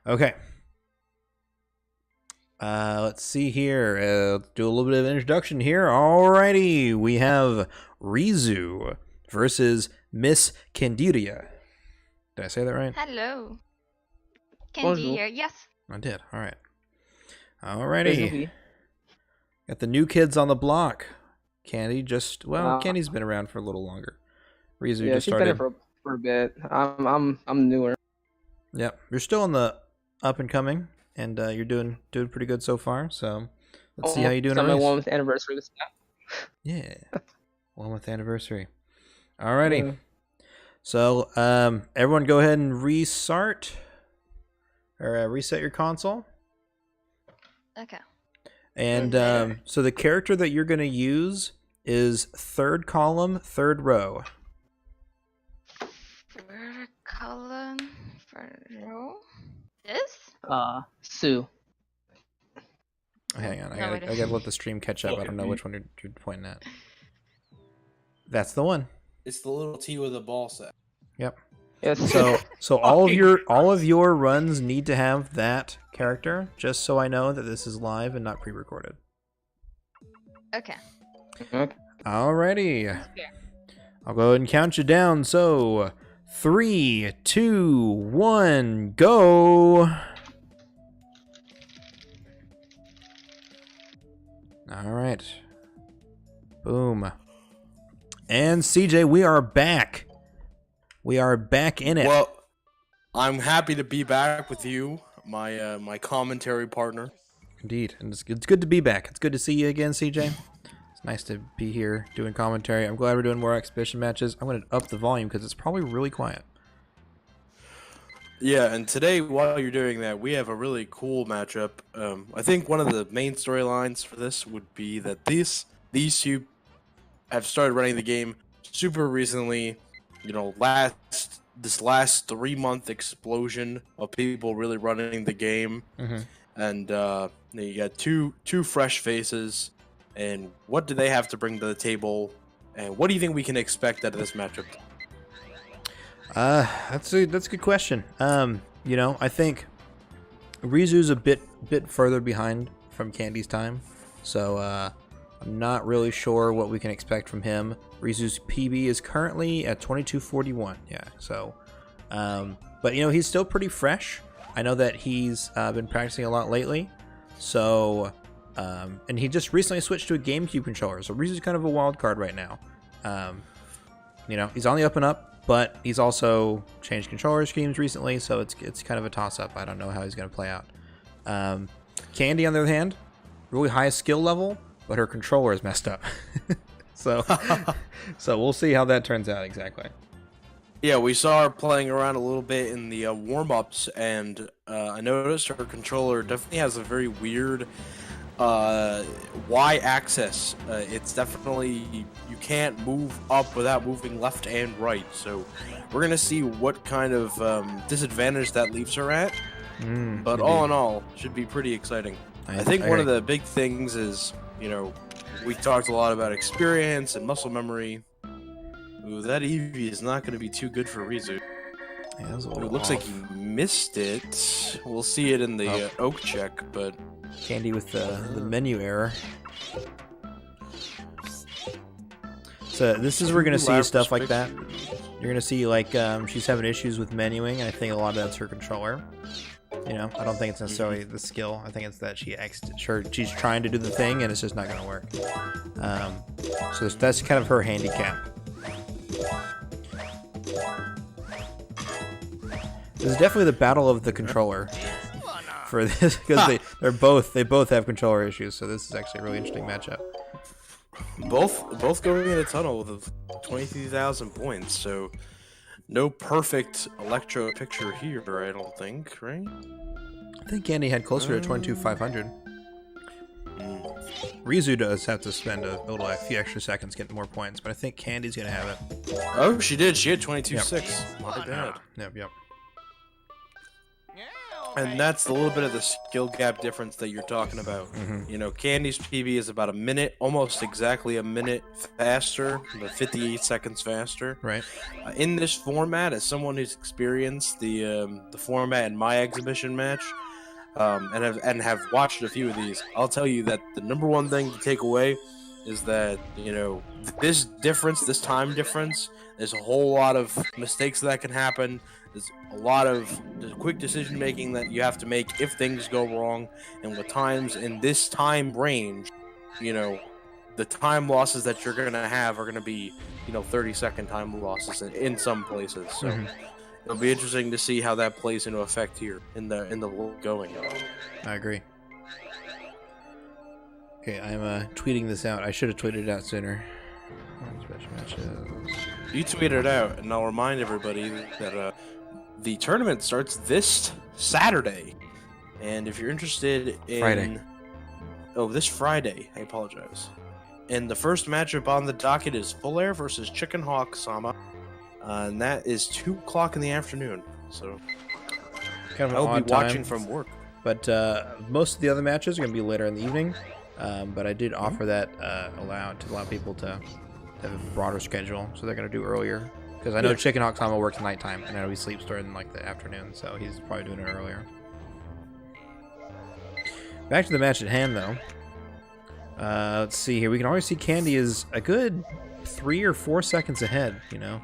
Okay. Let's see here. Do a little bit of introduction here. Alrighty, we have Reizu versus MrsCandyria. Did I say that right? Hello. Bonjour. Candy here. Yes. I did. All right. Alrighty. Got the new kids on the block. Candy Candy's been around for a little longer. Reizu just she's started. been here for a bit. I'm newer. Yep, you're still on the up and coming, and you're doing pretty good so far. So let's see how you do in a my race. 1st anniversary this Yeah, 1st anniversary. Alrighty. Yeah. So everyone, go ahead and reset your console. Okay. And so the character that you're going to use is 3rd column, 3rd row. 3rd column, 3rd row. This? Sue. Hang on, I gotta let the stream catch up. I don't know which one you're pointing at. That's the one. It's the little T with a ball set. Yep. Yes. So all of your runs need to have that character, just so I know that this is live and not pre-recorded. Okay. Alrighty. I'll go ahead and count you down. So 3, 2, 1, go. Alright. Boom. And CJ, we are back. We are back in it. Well, I'm happy to be back with you, my commentary partner. Indeed, and it's good to be back. It's good to see you again, CJ. It's nice to be here doing commentary. I'm glad we're doing more exhibition matches. I'm going to up the volume because it's probably really quiet. Yeah, and today, while you're doing that, we have a really cool matchup. I think one of the main storylines for this would be that these two have started running the game super recently. You know, this last 3-month explosion of people really running the game, and you got two fresh faces. And what do they have to bring to the table? And what do you think we can expect out of this matchup? That's a good question. You know, I think Reizu's a bit further behind from Candy's time, so I'm not really sure what we can expect from him. Reizu's PB is currently at 2241. Yeah, so but you know, he's still pretty fresh. I know that he's been practicing a lot lately, so and he just recently switched to a GameCube controller, so Reizu's kind of a wild card right now. You know, he's on the up and up, but he's also changed controller schemes recently, so it's kind of a toss-up. I don't know how he's going to play out. Candy, on the other hand, really high skill level, but her controller is messed up. so we'll see how that turns out exactly. Yeah, we saw her playing around a little bit in the warm-ups, and I noticed her controller definitely has a very weird Y-axis. It's definitely, you can't move up without moving left and right, so we're gonna see what kind of disadvantage that leaves her at. But all in all, should be pretty exciting. I think one of the big things is, you know, we talked a lot about experience and muscle memory. Ooh, that Eevee is not going to be too good for Reizu. Yeah, it looks like he missed it. We'll see it in the oak check, but... Candy with the menu error. So this is where we're going to see stuff like that. You're going to see, like, she's having issues with menuing, and I think a lot of that's her controller. You know, I don't think it's necessarily the skill. I think it's that she's trying to do the thing, and it's just not going to work. So that's kind of her handicap. This is definitely the battle of the controller for this, because they both have controller issues. So this is actually a really interesting matchup. Both going in a tunnel with 23,000 points. So no perfect electro picture here, I don't think, right? I think Candy had closer to 22,500. Reizu does have to spend a few extra seconds getting more points, but I think Candy's gonna have it. Oh, she did. She had 22.6. Not bad. Yep. And that's a little bit of the skill gap difference that you're talking about. You know, Candy's PB is about a minute, almost exactly a minute faster, but 58 seconds faster. Right. In this format, as someone who's experienced the format in my exhibition match, and have watched a few of these, I'll tell you that the number one thing to take away is that, you know, this time difference, there's a whole lot of mistakes that can happen. There's a lot of quick decision making that you have to make if things go wrong, and with times in this time range, you know, the time losses that you're gonna have are gonna be, you know, 30-second time losses in some places. So it'll be interesting to see how that plays into effect here in the going. I agree. Okay, I'm tweeting this out. I should have tweeted it out sooner. Special matches. You tweet it out, and I'll remind everybody that the tournament starts this Saturday. And if you're interested in... Friday. Oh, this Friday. I apologize. And the first matchup on the docket is Full Air versus Chicken Hawk Sama. And that is 2 o'clock in the afternoon. So Kind of an I'll odd be watching time, from work. but most of the other matches are going to be later in the evening. But I did offer that to allow people to have a broader schedule, so they're going to do earlier. Because I know Chicken Hawk Sama works nighttime, and I know he sleeps during like the afternoon, so he's probably doing it earlier. Back to the match at hand, though. Let's see here. We can already see Candy is a good 3 or 4 seconds ahead. You know,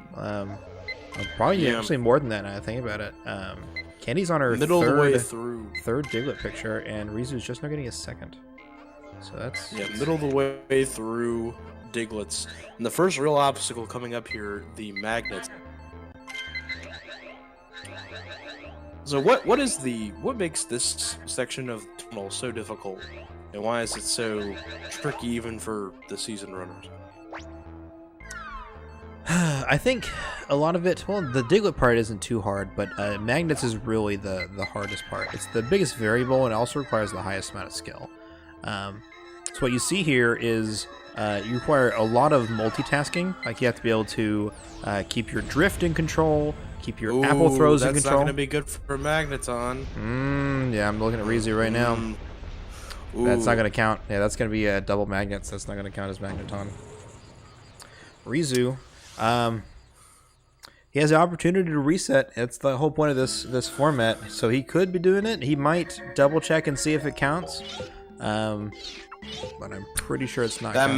probably actually more than that. Now I think about it. Candy's on her Middle third, of the way through. third Diglett picture, and Reizu's just now getting a second. So that's Middle of the way through Diglets. And the first real obstacle coming up here, the magnets. So what makes this section of the tunnel so difficult, and why is it so tricky even for the seasoned runners? I think a lot of it, well, the Diglett part isn't too hard, but magnets is really the hardest part. It's the biggest variable and also requires the highest amount of skill. So what you see here is you require a lot of multitasking. Like you have to be able to keep your drift in control, keep your apple throws in control. That's not going to be good for Magneton. Yeah, I'm looking at Reizu right now. That's not going to count. Yeah, that's going to be double magnets. That's not going to count as Magneton. Reizu, he has the opportunity to reset. That's the whole point of this format. So he could be doing it. He might double check and see if it counts. But I'm pretty sure it's not. That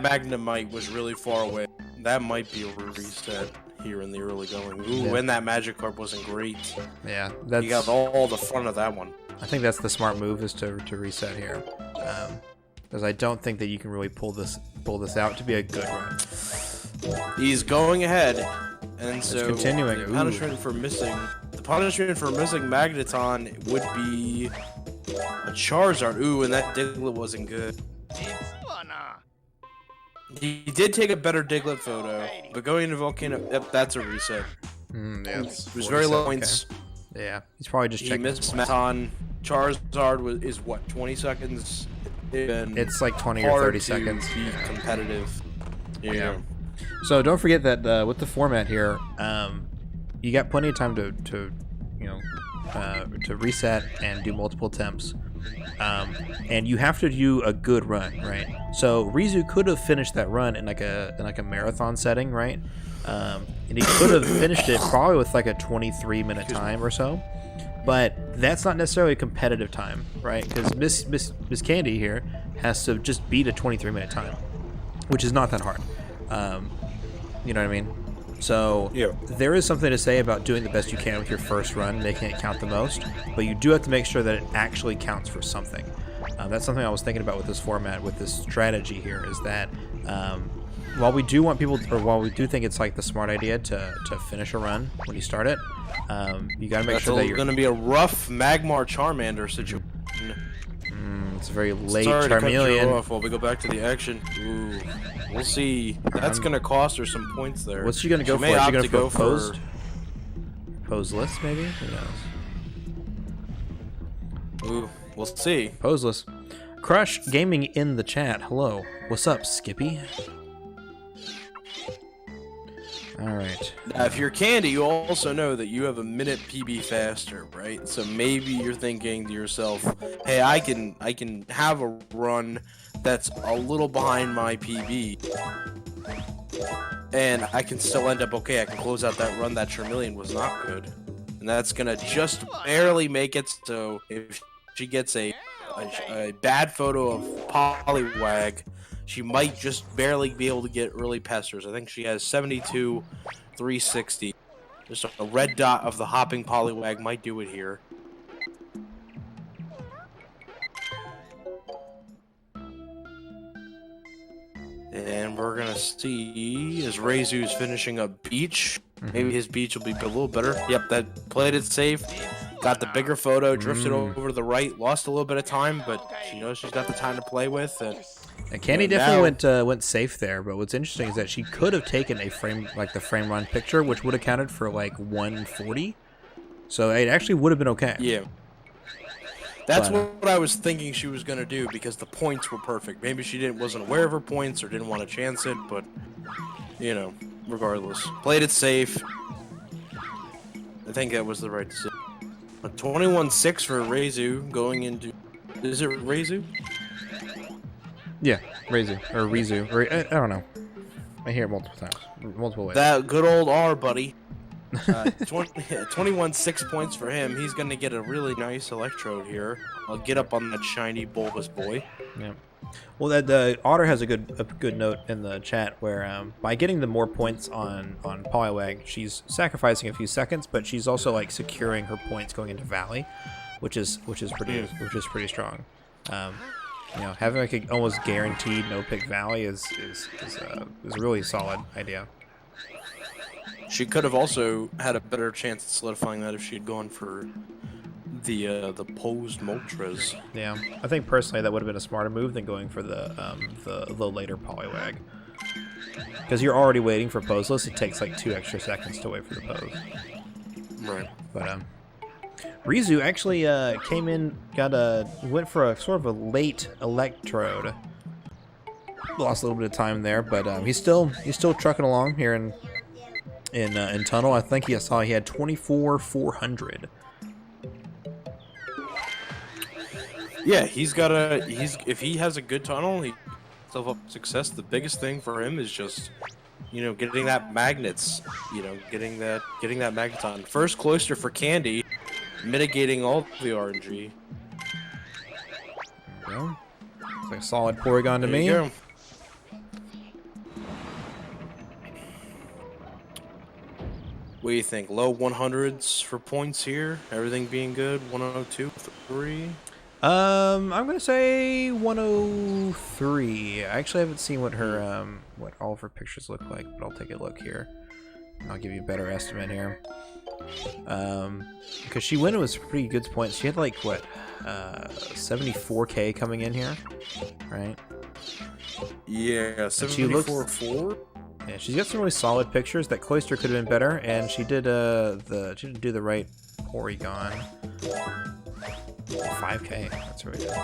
Magnemite was really far away. That might be a reset here in the early going. And that Magikarp wasn't great. Yeah, that's. You got all the front of that one. I think that's the smart move, is to reset here, because I don't think that you can really pull this out to be a good run. He's going ahead, and so continuing. The punishment for missing Magneton would be a Charizard. And that Diglett wasn't good. He did take a better Diglett photo, but going into Volcano, that's a reset. Yeah, it was very low points. Okay. Yeah, he's probably just checking. He missed Magneton. Charizard is what, 20 seconds? It's like 20 or 30 seconds. Be competitive. Yeah. So don't forget that with the format here, you got plenty of time to reset and do multiple attempts. And you have to do a good run, right? So Reizu could have finished that run in like a marathon setting, right? And he could have finished it probably with like a 23-minute time or so. But that's not necessarily a competitive time, right? Because Miss Candy here has to just beat a 23-minute time, which is not that hard. You know what I mean? So there is something to say about doing the best you can with your first run, making it count the most, but you do have to make sure that it actually counts for something. That's something I was thinking about with this format, with this strategy here, is that while we do want people, or while we do think it's like the smart idea to finish a run when you start it, you got to make sure that you're going to be a rough Magmar Charmander situation. It's a very late Sorry to cut you Charmeleon. off while we go back to the action. We'll see. That's going to cost her some points there. What's she going to go for? Is she going to go posed? Poseless, maybe? Who knows? We'll see. Poseless. Crush Gaming in the chat. Hello. What's up, Skippy? All right. Now, if you're Candy, you also know that you have a minute PB faster, right? So maybe you're thinking to yourself, "Hey, I can have a run that's a little behind my PB, and I can still end up okay. I can close out that run that Charmeleon was not good, and that's gonna just barely make it. So if she gets a bad photo of Poliwag, she might just barely be able to get early Pesters. I think she has 72, 360. Just a red dot of the hopping Poliwag might do it here. And we're gonna see as Reizu's finishing up Beach. Maybe his Beach will be a little better. Yep, that played it safe. Got the bigger photo, drifted over to the right, lost a little bit of time, but she knows she's got the time to play with. And Candy definitely went safe there, but what's interesting is that she could have taken a frame, like the frame run picture, which would have counted for like 140. So it actually would have been okay. Yeah. That's what I was thinking she was gonna do because the points were perfect. Maybe she wasn't aware of her points or didn't want to chance it, but you know, regardless, played it safe. I think that was the right decision. A 21-6 for Reizu going into. Is it Reizu? Yeah, Reizu or Reizu. I don't know. I hear it multiple times, multiple ways. That good old R, buddy. 21-6 points for him. He's gonna get a really nice Electrode here. I'll get up on that shiny bulbous boy. Yeah. Well, the Otter has a good note in the chat where by getting the more points on Poliwag, she's sacrificing a few seconds, but she's also like securing her points going into Valley, which is pretty strong. You know, having like a almost guaranteed no pick Valley is a really solid idea. She could have also had a better chance at solidifying that if she had gone for the posed Moltres. Yeah, I think personally that would have been a smarter move than going for the later Poliwag. Because you're already waiting for poseless, it takes like 2 extra seconds to wait for the pose. Right. But Reizu actually came in, went for a sort of a late Electrode. Lost a little bit of time there, but he's still trucking along here in Tunnel. I think he had 24,400. Yeah, if he has a good tunnel, he himself up success. The biggest thing for him is just, you know, getting that magnets, getting that magneton. First cloister for Candy, mitigating all the RNG. There we go. It's like a solid Porygon to me. There you go. What do you think? Low 100s for points here? Everything being good? 102, 3? I'm gonna say 103. I actually haven't seen what her what all of her pictures look like, but I'll take a look here. I'll give you a better estimate here. Because she went with pretty good points. She had like what 74k coming in here, right? Yeah, 74.4. Yeah, she's got some really solid pictures. That Cloister could have been better, and she did she didn't do the right Porygon. 5k. That's really good.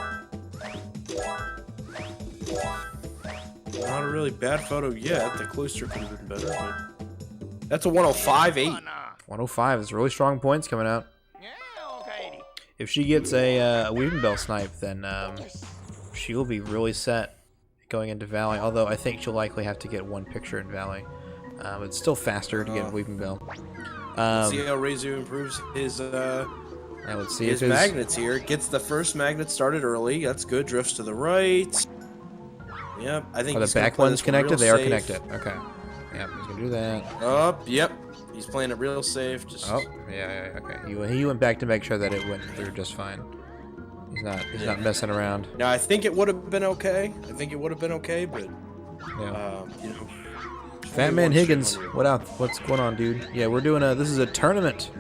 Not a really bad photo yet. The Cloister could have been better, but that's a 105.8. 105 is really strong points coming out. If she gets a Weaving Bell snipe, then she will be really set going into Valley. Although I think she'll likely have to get one picture in Valley. It's still faster to get Weaving Bell. See how Reizu improves his let's see his magnets here. Gets the first magnet started early. That's good. Drifts to the right. Yep, I think the back one's connected. They are connected. Okay. Yep, he's gonna do that. Oh, yep. He's playing it real safe. Just. Oh, yeah. Okay. He went back to make sure that it went through just fine. He's not messing around. Now I think it would have been okay. But Yeah. you know. Fat Man Higgins, what's going on, dude? Yeah, we're doing this is a tournament.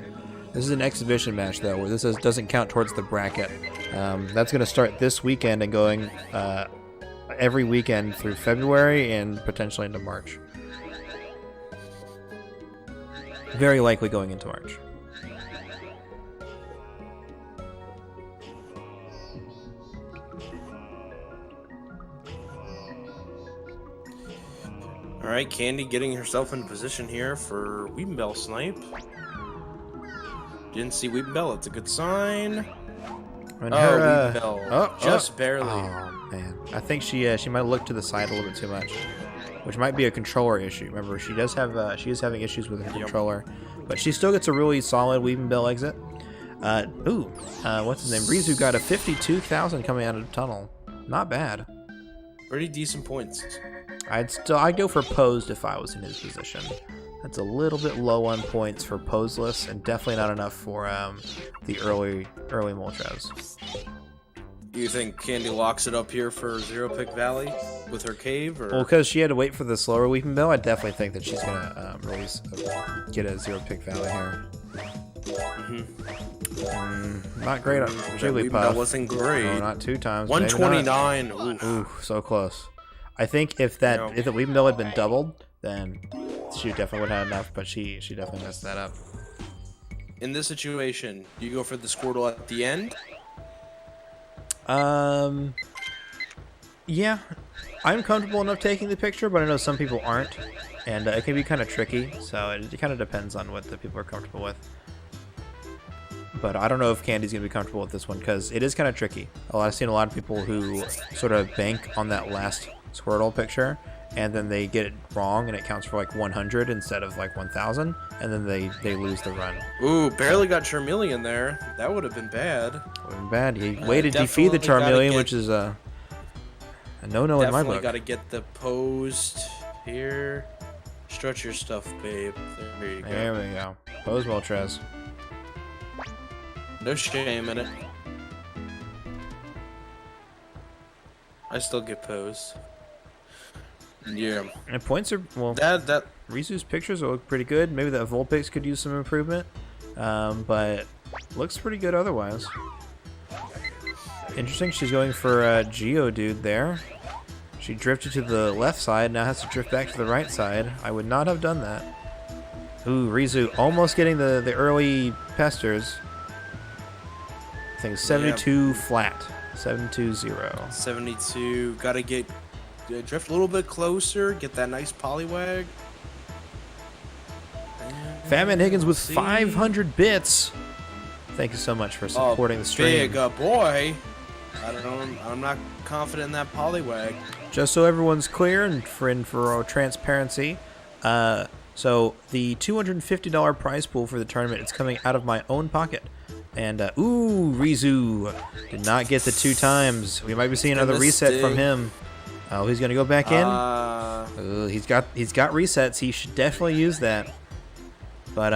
This is an exhibition match, though, where this doesn't count towards the bracket. That's going to start this weekend and going every weekend through February and potentially into March. Very likely going into March. All right, Candy getting herself in position here for Weepinbell snipe. Didn't see Weepinbell. That's a good sign. And Oh, Weepinbell. Just barely. Oh man, I think she might look to the side a little bit too much, which might be a controller issue. Remember, she is having issues with her controller, but she still gets a really solid Weepinbell exit. What's his name? Reizu got a 52,000 coming out of the tunnel. Not bad. Pretty decent points. I'd go for posed if I was in his position. That's a little bit low on points for poseless, and definitely not enough for the early Moltres. Do you think Candy locks it up here for Zero Pick Valley with her cave? Or? Well, because she had to wait for the slower Weepinbell, I definitely think that she's gonna get a Zero Pick Valley here. Not great on Jigglypuff. That wasn't great. No, not 2 times. 129. Ooh, so close. I think if the Weepinbell had been doubled, then she definitely would have had enough, but she definitely messed that up. In this situation, do you go for the Squirtle at the end? Yeah. I'm comfortable enough taking the picture, but I know some people aren't, and it can be kind of tricky, so it kind of depends on what the people are comfortable with. But I don't know if Candy's going to be comfortable with this one, because it is kind of tricky. I've seen a lot of people who sort of bank on that last Squirtle picture, and then they get it wrong, and it counts for like 100 instead of like 1,000, and then they lose the run. Ooh, barely got Charmeleon there. That would have been bad. Would have been bad. He waited to defeat the Charmeleon, which is a no-no in my book. Definitely got to get the posed here. Stretch your stuff, babe. There you go. There we go. Pose Moltres. No shame in it. I still get posed. Yeah. And points are, well, that Reizu's pictures look pretty good. Maybe that Vulpix could use some improvement. But looks pretty good otherwise. Interesting, she's going for a Geodude there. She drifted to the left side, now has to drift back to the right side. I would not have done that. Ooh, Reizu almost getting the early pesters. I think 72 flat. 72-0. 72. Gotta drift a little bit closer. Get that nice Poliwag. Fatman Higgins with 500 bits. Thank you so much for supporting the stream. Big boy. I don't know. I'm not confident in that Poliwag. Just so everyone's clear and for transparency, so the $250 prize pool for the tournament is coming out of my own pocket. And, Reizu did not get the 2 times. We might be seeing another reset from him. Oh, he's going to go back in? He's got resets. He should definitely use that. But,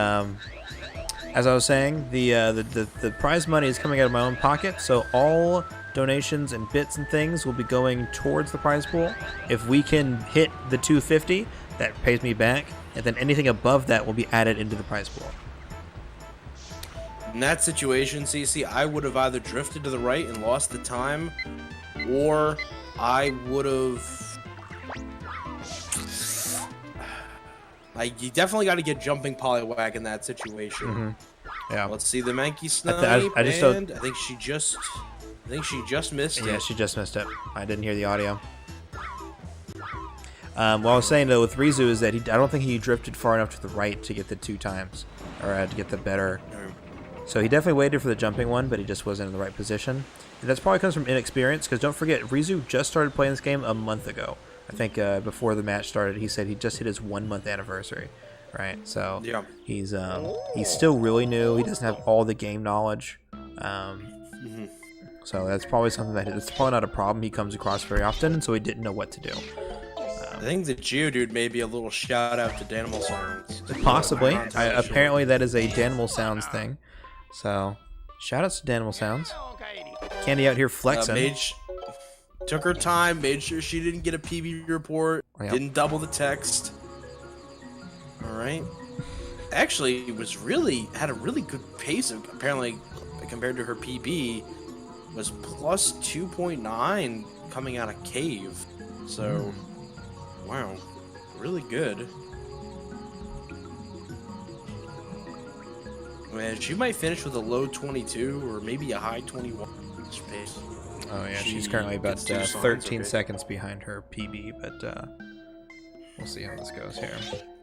as I was saying, the prize money is coming out of my own pocket, so all donations and bits and things will be going towards the prize pool. If we can hit the 250, that pays me back, and then anything above that will be added into the prize pool. In that situation, CC, I would have either drifted to the right and lost the time, or I would have... you definitely got to get jumping Poliwag in that situation. Mm-hmm. Yeah. Let's see the Mankey Snipe, I think she just missed it. Yeah, she just missed it. I didn't hear the audio. What I was saying, though, with Reizu is that I don't think he drifted far enough to the right to get the 2 times, or to get the better... So he definitely waited for the jumping one, but he just wasn't in the right position. And that probably comes from inexperience, because don't forget, Reizu just started playing this game a month ago. I think before the match started, he said he just hit his 1-month anniversary, right? So yeah. He's still really new. He doesn't have all the game knowledge. So that's probably something it's probably not a problem he comes across very often, and so he didn't know what to do. I think the Geodude may be a little shout out to Danimal Sounds. Possibly. Apparently that is a Danimal Sounds thing. So, shoutouts to Danimal Sounds. Candy out here flexing. Mage took her time, made sure she didn't get a PB report, didn't double the text. All right. Actually, had a really good pace. Apparently, compared to her PB, was plus 2.9 coming out of cave. So, wow, really good. Man, she might finish with a low 22 or maybe a high 21 pace. Oh yeah, she's currently about 13 seconds behind her PB, but We'll see how this goes here.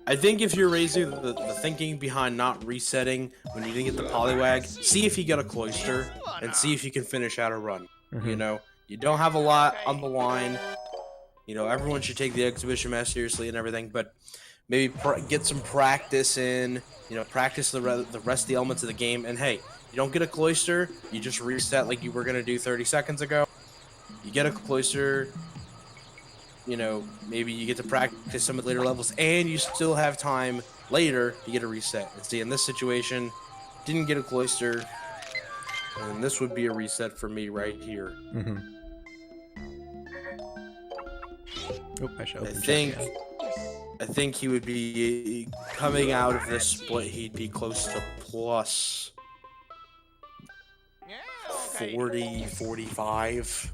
I think if you're Reizu, the thinking behind not resetting when you didn't get the Poliwag, see if you get a Cloyster, and see if you can finish out a run. You know, you don't have a lot on the line. You know, everyone should take the exhibition match seriously and everything, but maybe get some practice in. You know, practice the rest of the elements of the game. And hey, you don't get a Cloyster, you just reset like you were gonna do 30 seconds ago. You get a Cloyster. You know, maybe you get to practice some of the later levels, and you still have time later to get a reset. And see, in this situation, didn't get a Cloyster, and this would be a reset for me right here. Oop, I should open I think he would be coming out of this split. He'd be close to plus 40, 45.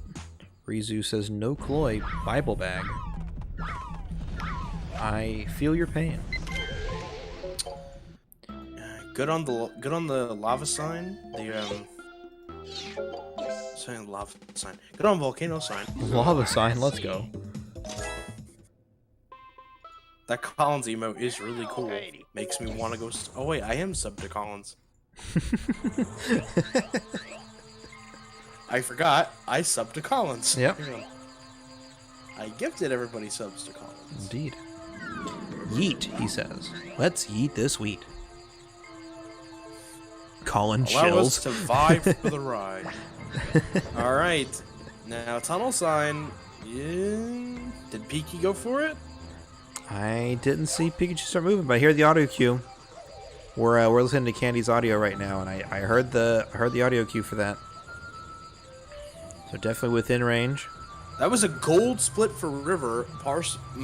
Reizu says no Cloy, Bible bag. I feel your pain. Good on the lava sign. Saying lava sign. Good on volcano sign. Lava sign, let's go. That Collins emote is really cool. Makes me want to go. Oh wait, I am sub to Collins. I forgot. I subbed to Collins. Yep. I gifted everybody subs to Collins. Indeed. Yeet, he says. Let's yeet this wheat. Colin Allow chills. us to vibe for the ride. All right. Now tunnel sign. Yeah. Did Peaky go for it? I didn't see Pikachu start moving, but I hear the audio cue. We're listening to Candy's audio right now, and I heard the audio cue for that. So definitely within range. That was a gold split for River,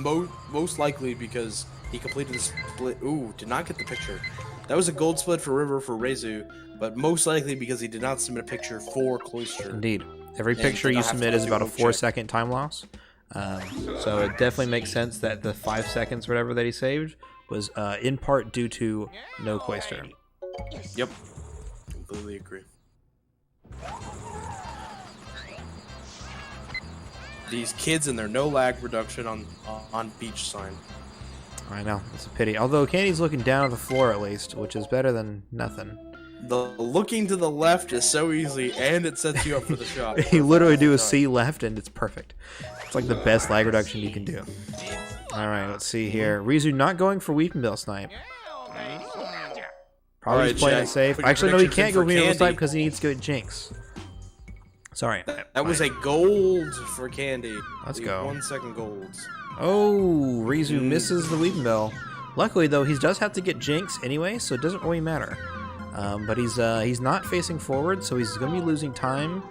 most likely because he completed the split. Ooh, did not get the picture. That was a gold split for River for Reizu, but most likely because he did not submit a picture for Cloyster. Indeed. Every picture you submit is about a 4-second time loss. So it definitely makes sense that the 5 seconds or whatever that he saved was in part due to no Cloyster. Yep. Completely agree. These kids and their no lag reduction on beach sign. I know, it's a pity. Although Candy's looking down at the floor at least, which is better than nothing. The looking to the left is so easy, and it sets you up for the shot. You literally do a C left, and it's perfect. It's like the best lag reduction you can do. Alright, let's see here. Reizu not going for Weeping Bell Snipe. Probably Alright, just playing Jack, it safe. put your Actually, no, he predictions can't in go for Weeping Bell Candy. Snipe because he needs to go Jinx. Sorry. That was a gold for Candy. Let's go. 1 second golds. Oh, Reizu misses the Weeping Bell. Luckily, though, he does have to get Jinx anyway, so it doesn't really matter. But he's not facing forward, so he's going to be losing time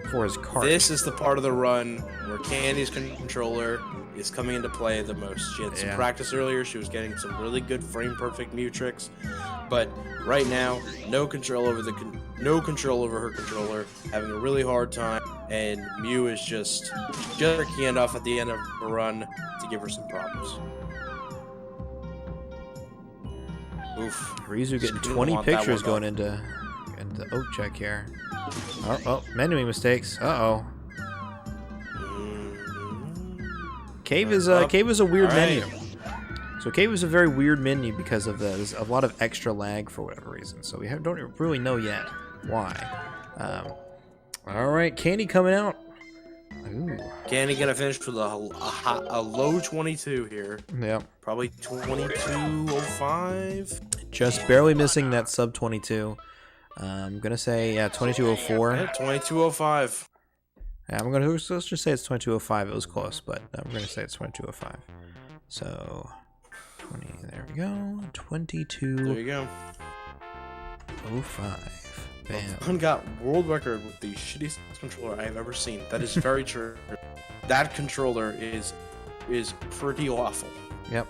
for his card. This is the part of the run where Candy's controller is coming into play the most. She had some practice earlier. She was getting some really good frame perfect Mew tricks, but right now, no control over her controller, having a really hard time, and Mew is just jerking it off at the end of a run to give her some problems. Oof. Reizu getting Didn't 20 want that pictures one going into Oak check here. Oh, menuing mistakes. Uh-oh. Cave is a weird menu. So Cave is a very weird menu because of there's a lot of extra lag for whatever reason. So we don't really know yet why. All right, Candy coming out. Ooh. Candy gonna finish with a low 22 here. Yep. Probably 22.05. Just barely missing that sub 22. I'm gonna say 22.04. Yeah, 22.05. Yeah, let's just say it's 22.05. It was close, but I'm gonna say it's 22.05. So 20. There we go. 22. There you go. 05. Bam. One got world record with the shittiest controller I've ever seen. That is very true. That controller is pretty awful. Yep.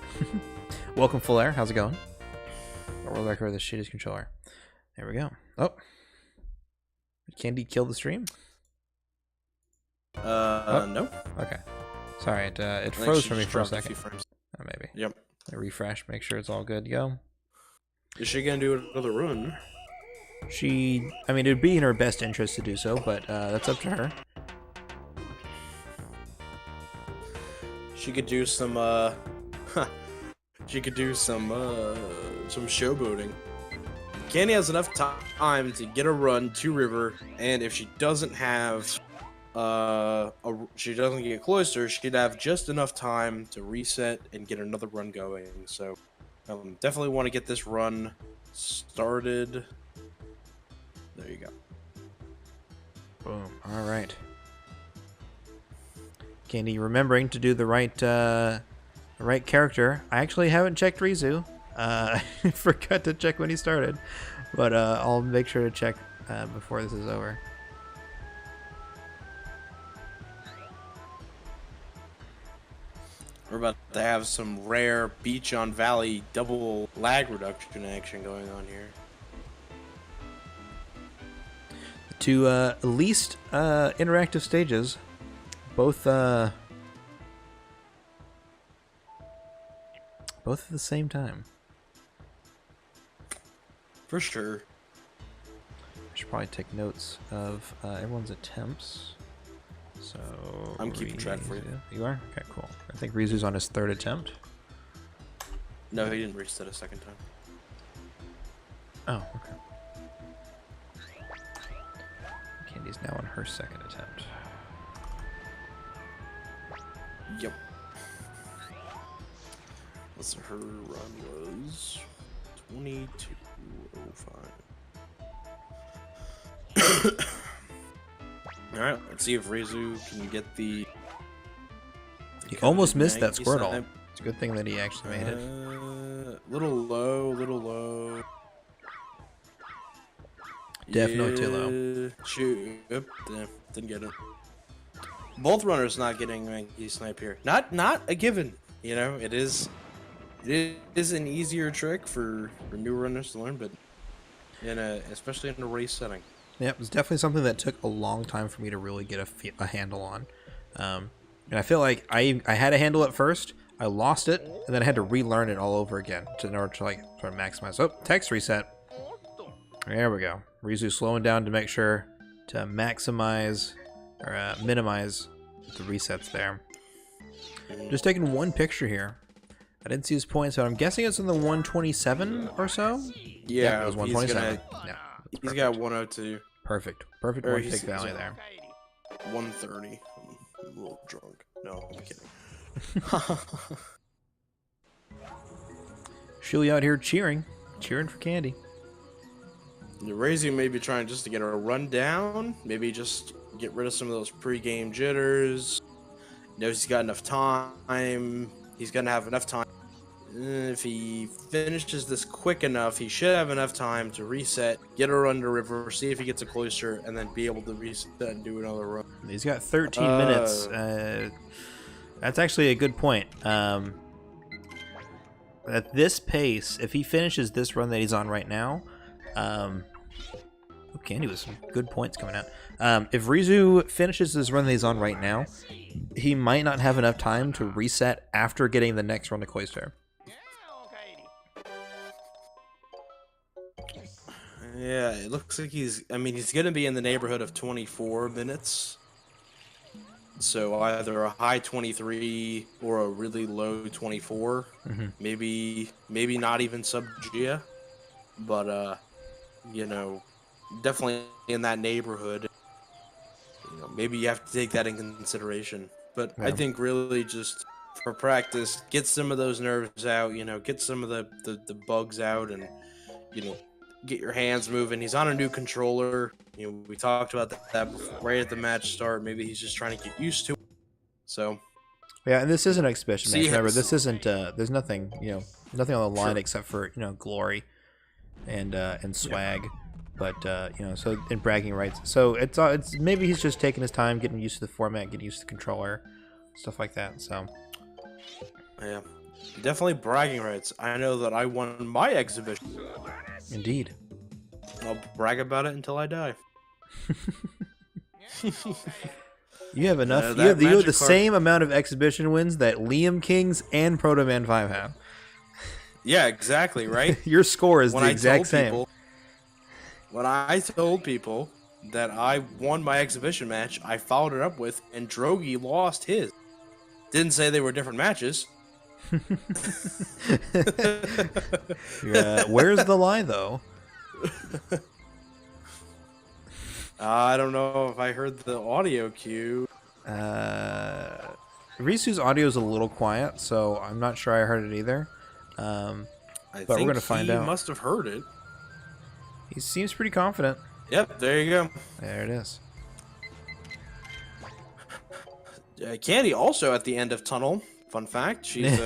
Welcome, Full Air. How's it going? World record with the shittiest controller. There we go. Oh. Did Candy kill the stream? No. Okay. Sorry, it froze for me for a second. Frames. Oh, maybe. Yep. I refresh, make sure it's all good to go. Is she gonna do another run? I mean, it would be in her best interest to do so, but that's up to her. She could do some she could do some showboating. Candy has enough time to get a run to river, and if she doesn't have, she doesn't get closer, she'd have just enough time to reset and get another run going. So, definitely want to get this run started. There you go. Boom. All right. Candy, remembering to do the right character. I actually haven't checked Reizu. I forgot to check when he started, but I'll make sure to check before this is over. We're about to have some rare beach on valley double lag reduction action going on here. To least interactive stages, both at the same time. For sure. I should probably take notes of everyone's attempts. So I'm keeping track for you. You are? Okay, cool. I think Reizu's on his third attempt. No, he didn't reset a second time. Oh, okay. Candy's now on her second attempt. Yep. Let's see, her run was 22:05. Alright, let's see if Reizu can get the... He almost missed that Yankee Squirtle. snipe. It's a good thing that he actually made it. Little low. Definitely too low. Shoot. Yep, didn't get it. Both runners not getting Yankee snipe here. Not a given. You know, it is an easier trick for new runners to learn, but especially in a race setting. Yeah, it was definitely something that took a long time for me to really get a handle on. And I feel like I had a handle at first, I lost it, and then I had to relearn it all over again in order to like sort of maximize. Oh, text reset. There we go. Reizu slowing down to make sure to maximize or minimize the resets there. Just taking one picture here. I didn't see his points, but I'm guessing it's in the 127 or so. Yeah, it was 127. He's got 102. Perfect one pick value there. 130. I'm a little drunk. No, I'm kidding. She'll out here cheering for Candy. Reizu may be trying just to get a run down. Maybe just get rid of some of those pre-game jitters. Knows he's got enough time. He's gonna have enough time. If he finishes this quick enough, he should have enough time to reset, get a run to river, see if he gets a closer, and then be able to reset and do another run. He's got 13 minutes. That's actually a good point. At this pace, if he finishes this run that he's on right now, Candy with some good points coming out. If Reizu finishes this run that he's on right now, he might not have enough time to reset after getting the next run to Cloister. Yeah, it looks like he's going to be in the neighborhood of 24 minutes. So either a high 23 or a really low 24. Mm-hmm. Maybe not even sub Gia. But, definitely in that neighborhood. Maybe you have to take that in consideration. But yeah. I think really just for practice, get some of those nerves out, get some of the bugs out and, get your hands moving. He's on a new controller. We talked about that right at the match start. Maybe he's just trying to get used to it. So, yeah, and this isn't an exhibition match. Remember, this isn't. There's nothing. Nothing on the line except for glory, and swag. Yeah. But so in bragging rights. So it's maybe he's just taking his time, getting used to the format, getting used to the controller, stuff like that. So, yeah, definitely bragging rights. I know that I won my exhibition. Indeed. I'll brag about it until I die. You have enough. You have the same amount of exhibition wins that Liam Kings and Proto Man 5 have. Yeah, exactly, right? Your score is the exact same. When I told people that I won my exhibition match, I followed it up with, and Drogi lost his. Didn't say they were different matches. Yeah, where's the lie, though? I don't know if I heard the audio cue. Rizu's audio is a little quiet, so I'm not sure I heard it either. I But think we're gonna find he out. must have heard it. He seems pretty confident. Yep, there you go. There it is. Candy also at the end of tunnel. Fun fact, she's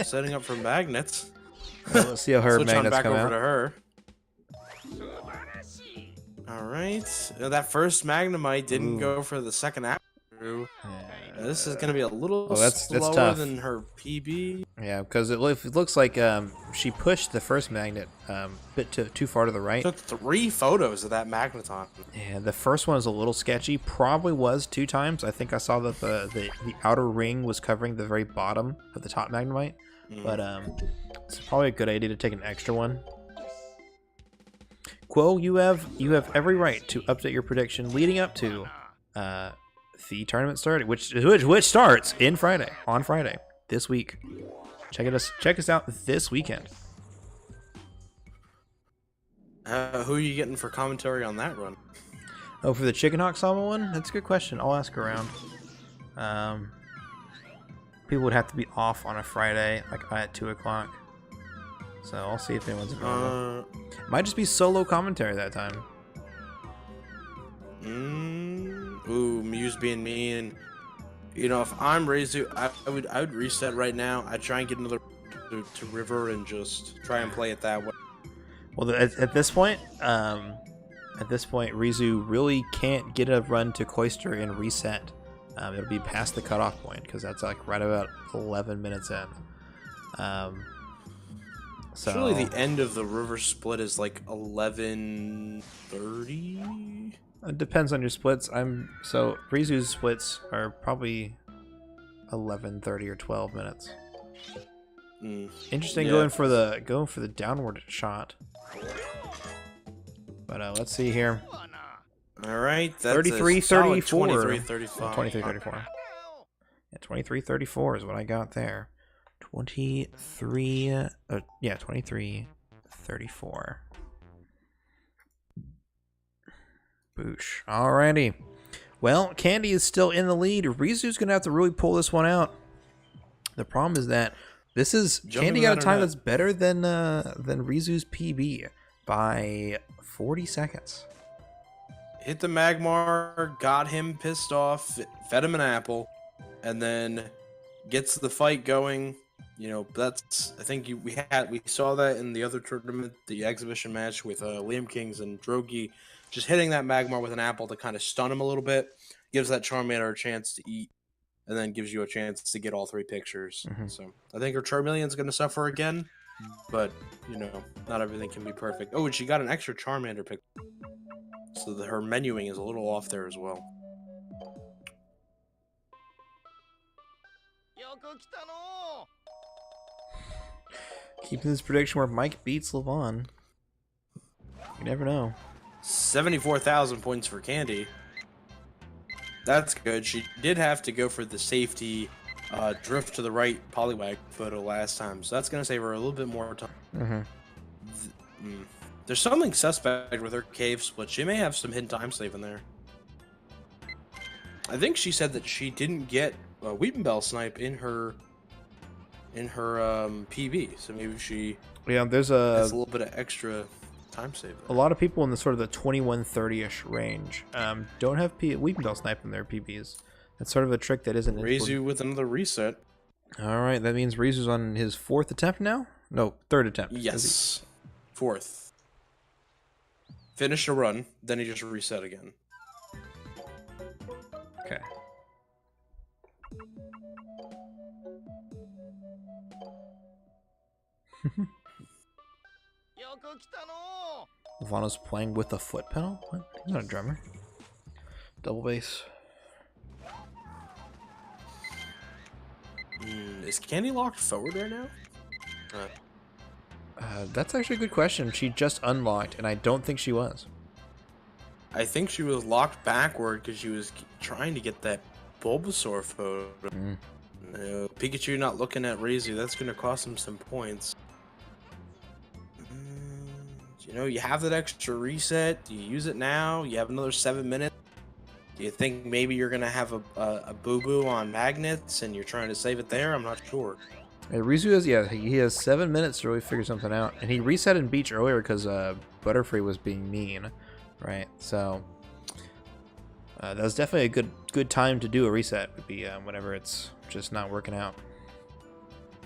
setting up for magnets. Well, let's see how her Switch on magnets back come over out. to her. All right, that first Magnemite didn't Ooh. go for the second after. This is gonna be a little that's slower tough. than her PB. Yeah, because it looks like she pushed the first magnet a bit too far to the right. Took 3 photos of that magneton. Yeah, the first one is a little sketchy. Probably was 2 times. I think I saw that the outer ring was covering the very bottom of the top Magnemite. But it's probably a good idea to take an extra one. Quo, you have every right to update your prediction leading up to the tournament starting, which starts on Friday this week. Check us out this weekend. Who are you getting for commentary on that run? Oh, for the Chicken Hawk Sama one? That's a good question. I'll ask around. People would have to be off on a Friday, like at 2 o'clock. So I'll see if anyone's available. Might just be solo commentary that time. Ooh, Muse being mean. You know, if I'm Reizu, I would reset right now. I'd try and get another to River and just try and play it that way. Well, at this point, Reizu really can't get a run to Cloister and reset. It'll be past the cutoff point because that's like right about 11 minutes in. So Surely the end of the River split is like 11:30. it depends on your splits. So Reizu's splits are probably 11:30 or 12 minutes. Interesting, yeah. going for the downward shot. But let's see here. All right, that's 33-34. 23-35. 23-34. Yeah, 23-34 is what I got there. 23-34. Boosh. Alrighty. Well, Candy is still in the lead. Rizu's gonna have to really pull this one out. The problem is that Candy got a time that's better than Rizu's PB by 40 seconds. Hit the Magmar, got him pissed off, fed him an apple, and then gets the fight going. You know, that's I think we saw that in the other tournament, the exhibition match with Liam Kings and Drogi, just hitting that Magmar with an apple to kind of stun him a little bit, gives that Charmander a chance to eat, and then gives you a chance to get all 3 pictures. So I think her Charmeleon's going to suffer again, but you know, not everything can be perfect. Oh, and she got an extra Charmander pick, so her menuing is a little off there as well. Keeping this prediction where Mike beats Levon. You never know. 74,000 points for Candy. That's good. She did have to go for the safety drift to the right Poliwag photo last time, so that's going to save her a little bit more time. There's something suspect with her cave split. She may have some hidden time save in there. I think she said that she didn't get a Weepinbell snipe in her PB, so maybe she there's has a little bit of extra time save there. A lot of people in the sort of the 21-30ish range don't have Weepinbell snipe in their PBs. That's sort of a trick that isn't. Reizu with another reset. All right, that means Reizu's on his 4th attempt now. No, 3rd attempt. Yes, 4th. Finished a run, then he just reset again. Okay. Levano's playing with a foot pedal? What? He's not a drummer. Double bass. Is Candy locked forward right now? That's actually a good question. She just unlocked, and I don't think she was. I think she was locked backward because she was trying to get that Bulbasaur photo. No, Pikachu not looking at Reizu. That's going to cost him some points. You know, you have that extra reset. Do you use it now? You have another 7 minutes. Do you think maybe you're going to have a boo-boo on magnets and you're trying to save it there? I'm not sure. Hey, Reizu has, yeah, he has 7 minutes to really figure something out. And he reset in Beach earlier because Butterfree was being mean, right? So that was definitely a good time to do a reset. Would be whenever it's just not working out.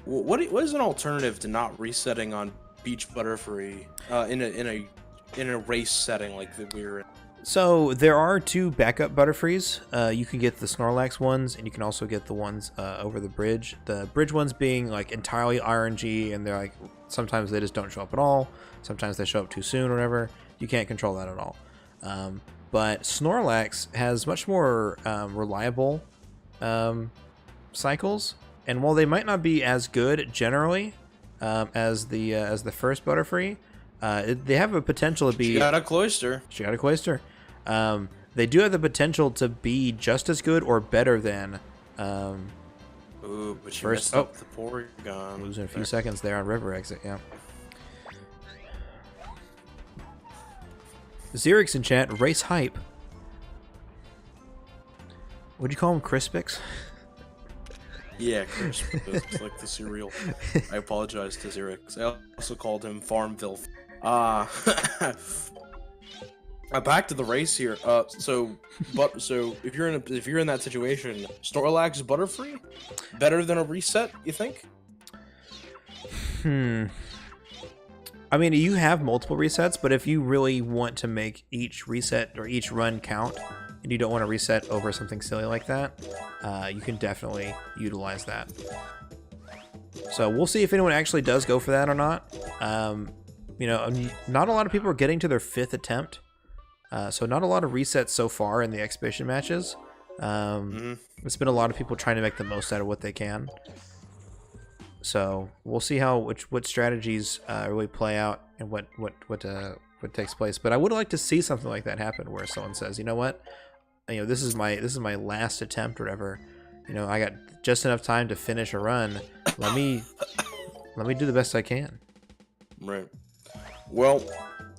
What is an alternative to not resetting on Beach Butterfree in a race setting like that we were in? So there are 2 backup Butterfrees. You can get the Snorlax ones, and you can also get the ones over the bridge. The bridge ones being like entirely RNG, and they're like sometimes they just don't show up at all. Sometimes they show up too soon or whatever. You can't control that at all. But Snorlax has much more reliable cycles, and while they might not be as good generally as the first Butterfree, they have a potential to be. She got a Cloyster. She got a Cloyster. They do have the potential to be just as good or better than. Ooh, but she first, messed up the Porygon. Losing a few seconds there on River Exit, yeah. Xerix in chat, race hype. Would you call him Crispix? Yeah, Crispix, like the cereal. I apologize to Xerix. I also called him Farmville. Back to the race here. So if you're in that situation, Snorlax Butterfree better than a reset, you think? I mean, you have multiple resets, but if you really want to make each reset or each run count, and you don't want to reset over something silly like that, you can definitely utilize that. So we'll see if anyone actually does go for that or not. You know, not a lot of people are getting to their 5th attempt, so not a lot of resets so far in the exhibition matches. It's been a lot of people trying to make the most out of what they can. So we'll see how what strategies really play out and what takes place. But I would like to see something like that happen, where someone says, you know what, you know, this is my last attempt or whatever. You know, I got just enough time to finish a run. Let me do the best I can. Right. Well,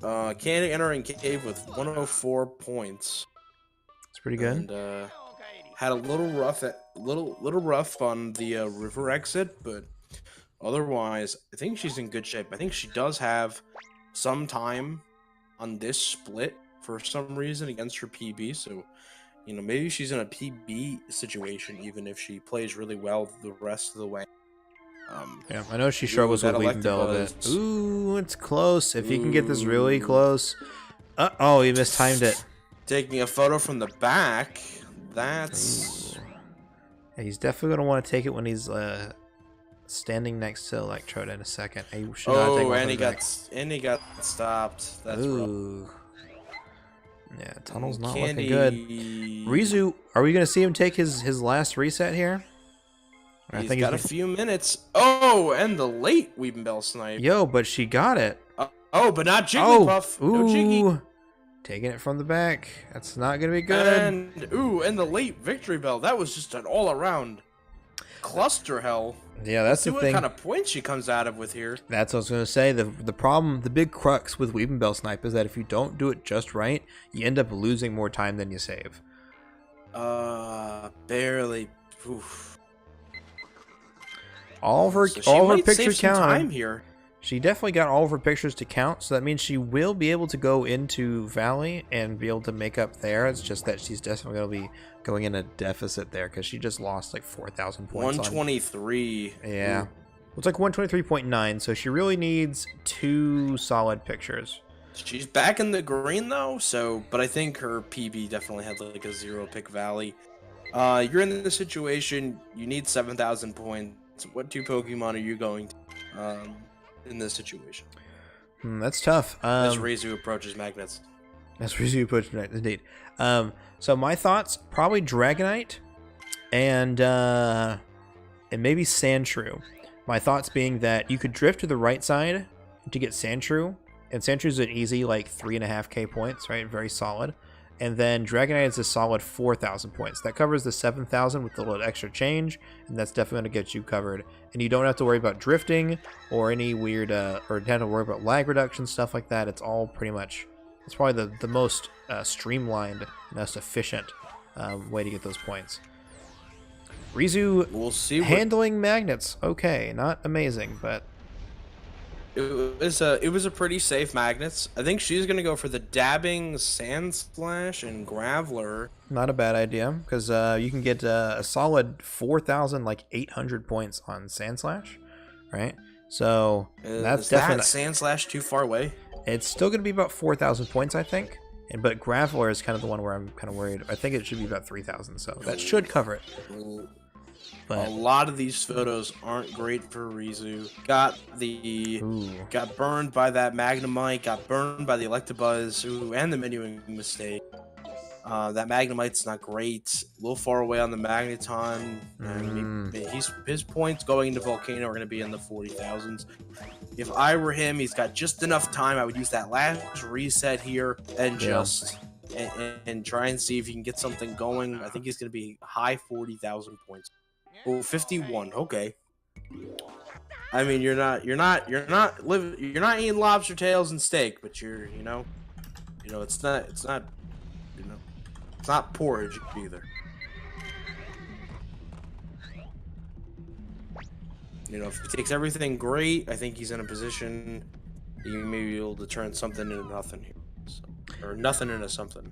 Candy entering cave with 104 points. It's pretty good. And had a little rough on the river exit, but otherwise, I think she's in good shape. I think she does have some time on this split for some reason against her PB, so you know, maybe she's in a PB situation even if she plays really well the rest of the way. Yeah, I know she struggles with Weeping Bell a bit. Ooh, it's close. If he can get this really close. Oh, he mistimed it. Taking a photo from the back. That's... Yeah, he's definitely going to want to take it when he's standing next to Electrode in a second. He should not take and he got stopped. That's rough. Yeah, Tunnel's not looking good. Reizu, are we going to see him take his last reset here? He's got a few minutes. Oh, and the late Weeping Bell snipe. Yo, but she got it. Oh, but not Jigglypuff. Ooh. No Jiggy. Taking it from the back. That's not going to be good. And the late Victory Bell. That was just an all-around cluster hell. Yeah, that's the thing. What kind of points she comes out of with here. That's what I was going to say. The problem, the big crux with Weeping Bell Snipe is that if you don't do it just right, you end up losing more time than you save. Barely. Oof. All of her pictures count. Time here. She definitely got all of her pictures to count, so that means she will be able to go into Valley and be able to make up there. It's just that she's definitely going to be going in a deficit there because she just lost like 4,000 points. 123. Yeah. Well, it's like 123.9, so she really needs 2 solid pictures. She's back in the green though, but I think her PB definitely had like a 0-pick Valley. You're in this situation, you need 7,000 points. What 2 Pokemon are you going to in this situation? That's tough. As Reizu approaches Magnets. As Reizu approaches Magnets, indeed. So my thoughts, probably Dragonite and maybe Sandshrew. My thoughts being that you could drift to the right side to get Sandshrew, and Sandshrew is an easy like 3.5k points, right? Very solid. And then Dragonite is a solid 4,000 points. That covers the 7,000 with a little extra change, and that's definitely going to get you covered. And you don't have to worry about drifting or any weird, or have to worry about lag reduction, stuff like that. It's all pretty much, it's probably the most streamlined and most efficient way to get those points. Reizu, We'll see. handling magnets. Okay, not amazing, but It was a pretty safe magnets. I think she's gonna go for the dabbing Sand Slash and Graveler. not a bad idea, because you can get a solid 4,800 points on Sand Slash, right? So that's Is definitely that Sand Slash too far away? it's still going to be about 4,000 points, I think. But Graveler is kind of the one where I'm kind of worried. I think it should be about 3,000, so that should cover it. A But lot of these photos aren't great for Reizu. Got burned by that Magnemite, got burned by the Electabuzz, and the menuing mistake. That Magnemite's not great. A little far away on the Magneton. His points going into Volcano are going to be in the 40,000s. If I were him, he's got just enough time. I would use that last reset here and just and try and see if he can get something going. I think he's going to be high 40,000 points. Oh, 51. Okay. I mean, you're not eating lobster tails and steak, but it's not porridge either. If he takes everything great, I think he's in a position he may be able to turn something into nothing here, or nothing into something.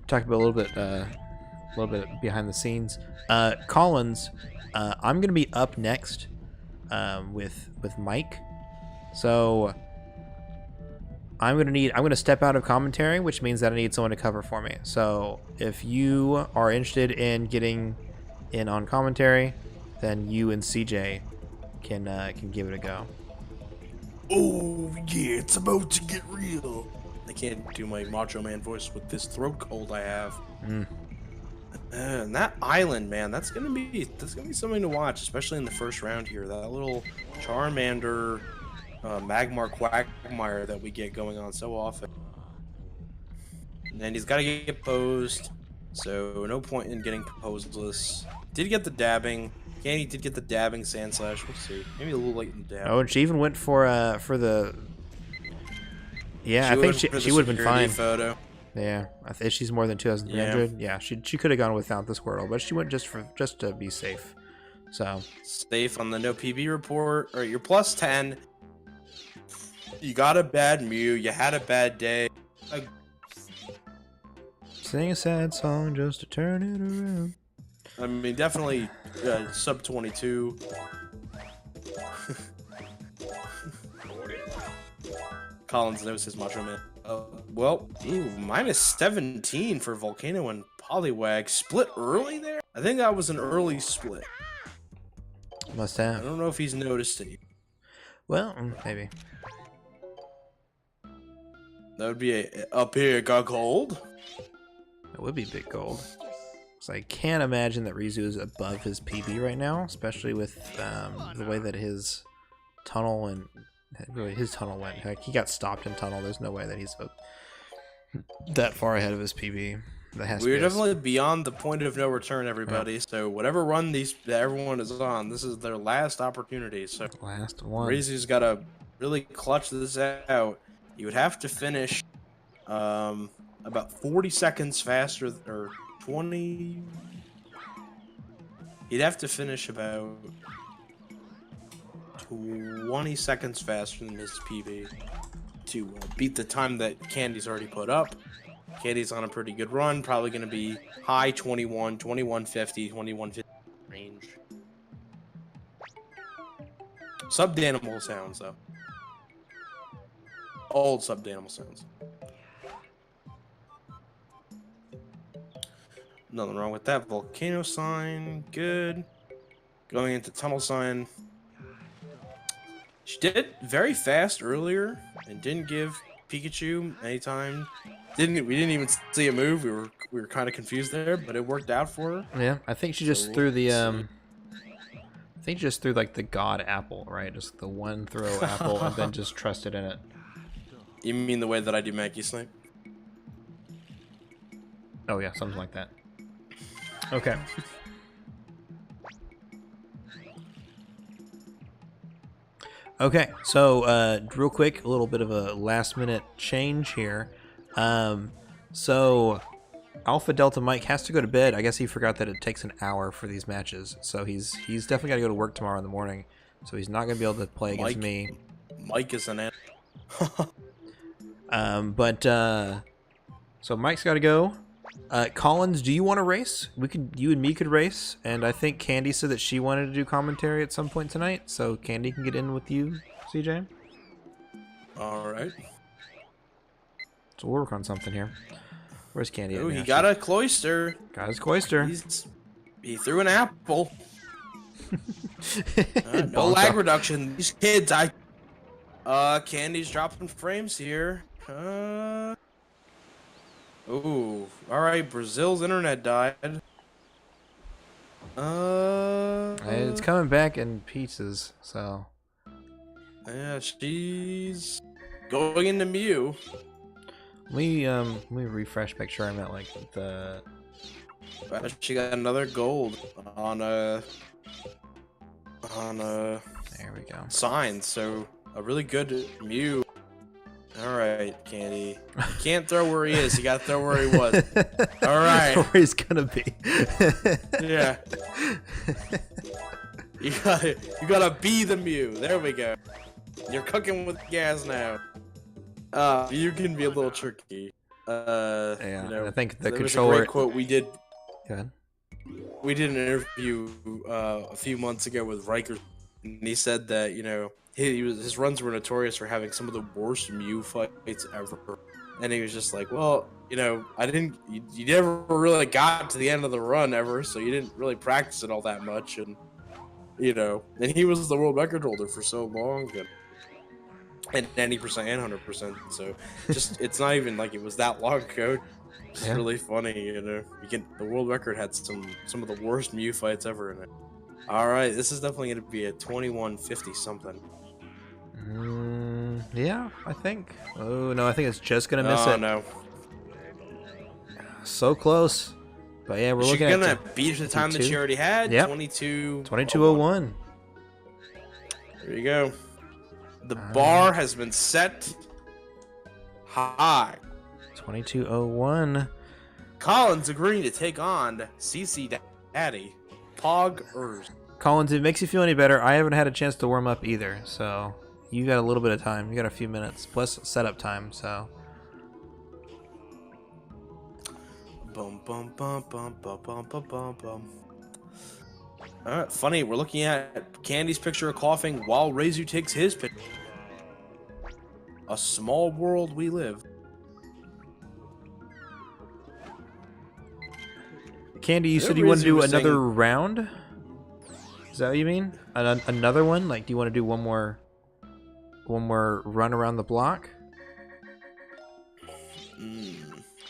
talk about a little bit behind the scenes. Collins, I'm going to be up next with Mike, so I'm going to step out of commentary, which means that I need someone to cover for me. So if you are interested in getting in on commentary, then you and CJ can give it a go. Oh yeah, it's about to get real. I can't do my Macho Man voice with this throat cold I have. And that island, man, that's gonna be something to watch, especially in the first round here. That little Charmander, Magmar Quagmire that we get going on so often. And he's got to get posed, so no point in getting poseless. Did get the dabbing. Candy did get the dabbing Sand Slash. We'll see. Maybe a little late in the dab. Oh, and she even went for the. Yeah, I think she would have been fine. Photo. Yeah, I think she's more than 2,300. Yeah, she could have gone without the Squirtle, but she went just to be safe. So safe on the no PB report, or you're plus 10. You got a bad Mew. You had a bad day. sing a sad song just to turn it around. I mean, definitely sub 22. Collins knows his Macho Man. Well, minus 17 for Volcano and Poliwag. Split early there? I think that was an early split. Must I have. don't know if he's noticed it. Well, maybe. That would be up here, got cold. It would be big gold. So I can't imagine that Reizu is above his PB right now, especially with the way that his tunnel went. Heck, he got stopped in tunnel. There's no way that he's that far ahead of his PB. That has We're to be definitely beyond the point of no return, everybody. Yeah. So whatever run that everyone is on, this is their last opportunity. So last one. Reizu's got to really clutch this out. You would have to finish about 40 seconds faster, or 20. He'd have to finish about 20 seconds faster than his PB to beat the time that Candy's already put up. Candy's on a pretty good run, probably going to be high 21, 2150, 2150 range. Subdanimal sounds, though. Old subdanimal sounds. Nothing wrong with that. Volcano sign, good. Going into tunnel sign. She did it very fast earlier and didn't give Pikachu any time. We didn't even see a move. We were kind of confused there, but it worked out for her. Yeah, I think she just threw the I think she just threw like the god apple, right? Just the one throw apple and then just trusted in it. You mean the way that I do Mankey Snipe? Oh yeah, something like that. Okay. Okay, so real quick, a little bit of a last minute change here. So Alpha Delta Mike has to go to bed. I guess he forgot that it takes an hour for these matches, so he's definitely got to go to work tomorrow in the morning. So he's not gonna be able to play against me. Mike is an So Mike's got to go. Collins, do you want to race? You and me could race, and I think Candy said that she wanted to do commentary at some point tonight, so Candy can get in with you, CJ. All right. So we'll work on something here. Where's Candy? Oh, he got a cloister. Got his cloister. He threw an apple. No lag reduction. These kids, Candy's dropping frames here. Ooh, all right. Brazil's internet died. It's coming back in pieces, so. Yeah, she's going into Mew. Let me refresh, make sure I'm at like the. She got another gold on a. There we go. Sign, so a really good Mew. All right, Candy. You can't throw where he is. You gotta throw where he was. All right. Where he's gonna be. Yeah. You gotta be the Mew. There we go. You're cooking with gas now. You can be a little tricky. Yeah, you know, I think the there was a controller. great quote we did. Go ahead. We did an interview a few months ago with Riker, and he said that his runs were notorious for having some of the worst Mew fights ever. And he was just like, well, you never really got to the end of the run ever, so you didn't really practice it all that much. And, and he was the world record holder for so long. And 90% and 100%. So it's not even like it was that long ago. It's really funny, the world record had some of the worst Mew fights ever in it. All right, this is definitely going to be a 2150 something. Yeah, I think. Oh no, I think it's just gonna miss it. Oh no, so close. But yeah, we're looking at. She's gonna beat the time that she already had. Yep. 22:01. There you go. The bar has been set high. 22:01. Collins agreeing to take on CC Daddy. Poggers. Collins, if it makes you feel any better, I haven't had a chance to warm up either, so you got a little bit of time. You got a few minutes plus setup time, so. Bum bum bum bum bum bum bum bum bum. Alright, funny, we're looking at Candy's picture of coughing while Reizu takes his picture. A small world we live. Candy, you said you want to do another round? Is that what you mean? Another one? Like, do you want to do one more run around the block?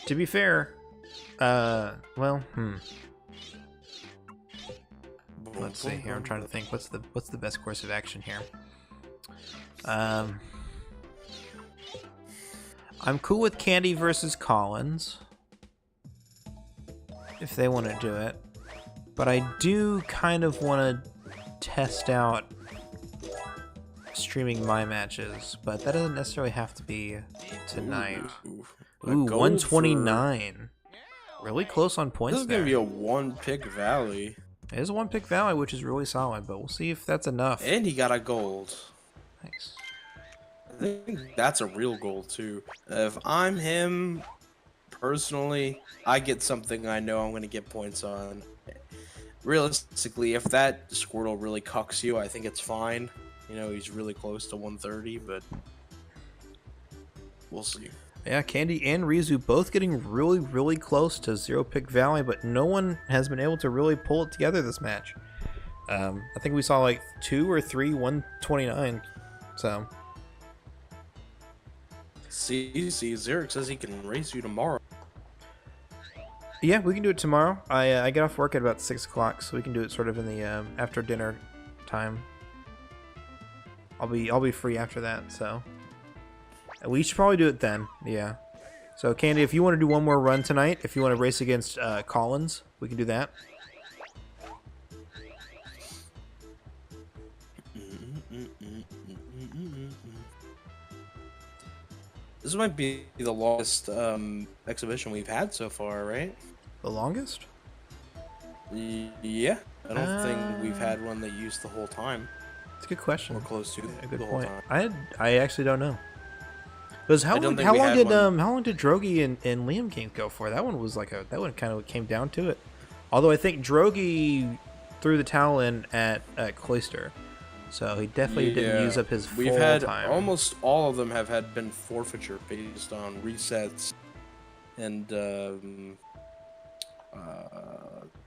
To be fair, let's see here. I'm trying to think. What's the best course of action here? I'm cool with Candy versus Collins, if they want to do it, but I do kind of want to test out streaming my matches, but that doesn't necessarily have to be tonight. Ooh, 129. Really close on points. This is gonna be a one-pick valley. It is a one-pick valley, which is really solid, but we'll see if that's enough. And he got a gold. Nice. I think that's a real goal too. If I'm him, personally, I get something I know I'm going to get points on. Realistically, if that Squirtle really cucks you, I think it's fine. He's really close to 130, but we'll see. Yeah, Candy and Reizu both getting really, really close to zero-pick valley, but no one has been able to really pull it together this match. I think we saw like 2 or 3 129, so... See, Xeric says he can race you tomorrow. Yeah, we can do it tomorrow. I get off work at about 6 o'clock, so we can do it sort of in the after dinner time. I'll be free after that, so we should probably do it then. Yeah, So, Candy, if you want to do one more run tonight, if you want to race against Collins, we can do that. This might be the longest exhibition we've had so far, right? The longest? Yeah. I don't think we've had one that used the whole time. That's a good question. Or close to A good the whole point. time. I actually don't know. Because how long did Drogi and Liam games go for? That one was like that one kind of came down to it. Although I think Drogi threw the towel in at Cloister, so he definitely didn't use up his full We've had time. almost all of them have been forfeiture based on resets and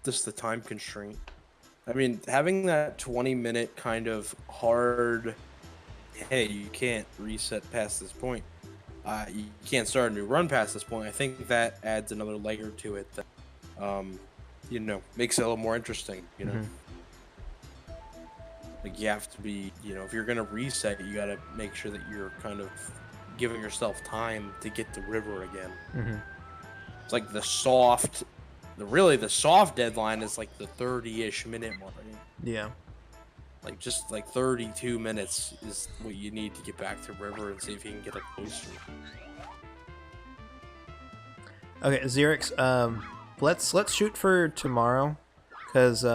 just the time constraint. I mean, having that 20-minute kind of hard, hey, you can't reset past this point. You can't start a new run past this point. I think that adds another layer to it that, you know, makes it a little more interesting, you know? Like, you have to be, you know, if you're going to reset, you got to make sure that you're kind of giving yourself time to get the river again. It's like the soft deadline is like the 30-ish minute mark. Yeah. Like, just like 32 minutes is what you need to get back to river and see if you can get a closer. Okay, Xerix, let's shoot for tomorrow, cause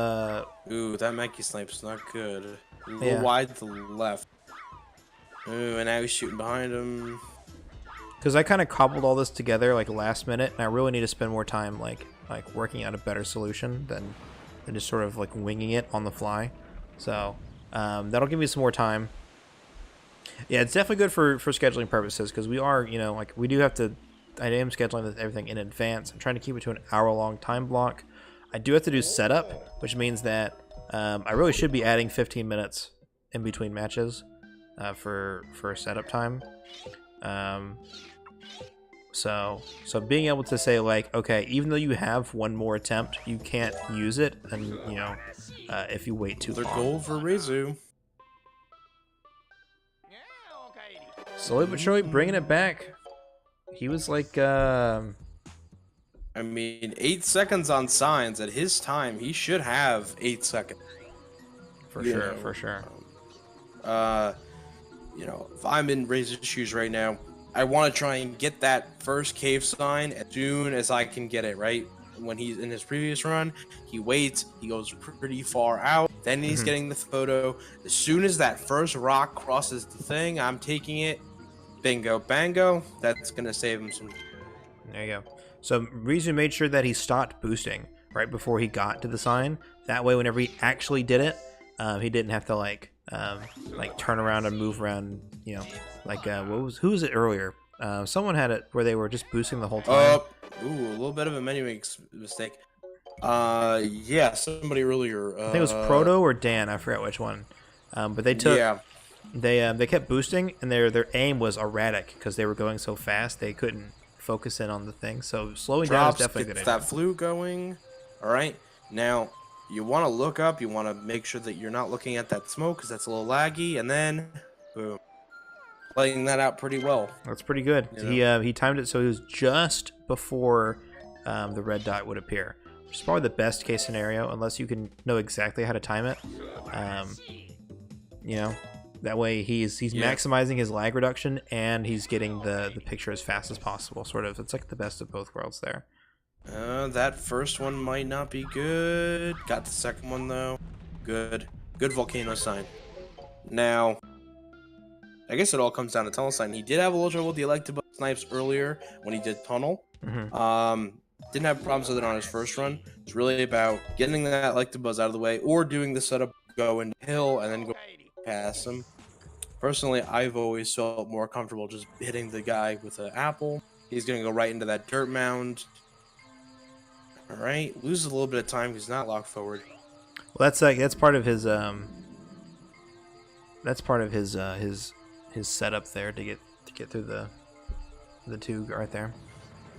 Ooh, that Mankey snipe's not good. A little Yeah. wide to the left. Ooh, and now he's shooting behind him. Because I kind of cobbled all this together like last minute, and I really need to spend more time like working out a better solution than just sort of like winging it on the fly. So that'll give me some more time. Yeah, it's definitely good for scheduling purposes because we are, you know, like we do have to. I am scheduling everything in advance. I'm trying to keep it to an hour-long time block. I do have to do setup, which means that I really should be adding 15 minutes in between matches for setup time. So being able to say like, okay, even though you have one more attempt, you can't use it, and you know, if you wait too Another long. goal for Reizu. Slowly but surely bringing it back. He was like, I mean, 8 seconds on signs. At his time, he should have 8 seconds. for You sure, know, for sure. You know, if I'm in Reizu's shoes right now, I want to try and get that first cave sign as soon as I can get it, right? When he's in his previous run, he waits, he goes pretty far out, then he's getting the photo. As soon as that first rock crosses the thing, I'm taking it. Bingo, bango. That's going to save him some. There you go. So Reizu made sure that he stopped boosting right before he got to the sign. That way, whenever he actually did it, he didn't have to like turn around and move around. You know, like who was it earlier? Someone had it where they were just boosting the whole time. Ooh, a little bit of a menu mistake. Yeah, somebody earlier. I think it was Proto or Dan. I forgot which one. But they took. Yeah. They kept boosting, and their aim was erratic because they were going so fast they couldn't focus in on the thing. So slowing down is Drops, definitely a good gets idea. that flu going. All right. Now, you want to look up. You want to make sure that you're not looking at that smoke because that's a little laggy. And then, boom. Playing that out pretty well. That's pretty good. Yeah. He timed it so it was just before the red dot would appear, which is probably the best case scenario, unless you can know exactly how to time it. You know, that way he's maximizing his lag reduction and he's getting the picture as fast as possible. Sort of, it's like the best of both worlds there. That first one might not be good. Got the second one though. Good volcano sign. Now, I guess it all comes down to tunnel sign. He did have a little trouble with the Electabuzz snipes earlier when he did tunnel. Didn't have problems with it on his first run. It's really about getting that Electabuzz out of the way or doing the setup, go into hill and then go past him. Personally, I've always felt more comfortable just hitting the guy with an apple. He's gonna go right into that dirt mound. All right, loses a little bit of time because he's not locked forward. Well, that's part of his his setup there to get through the two right there.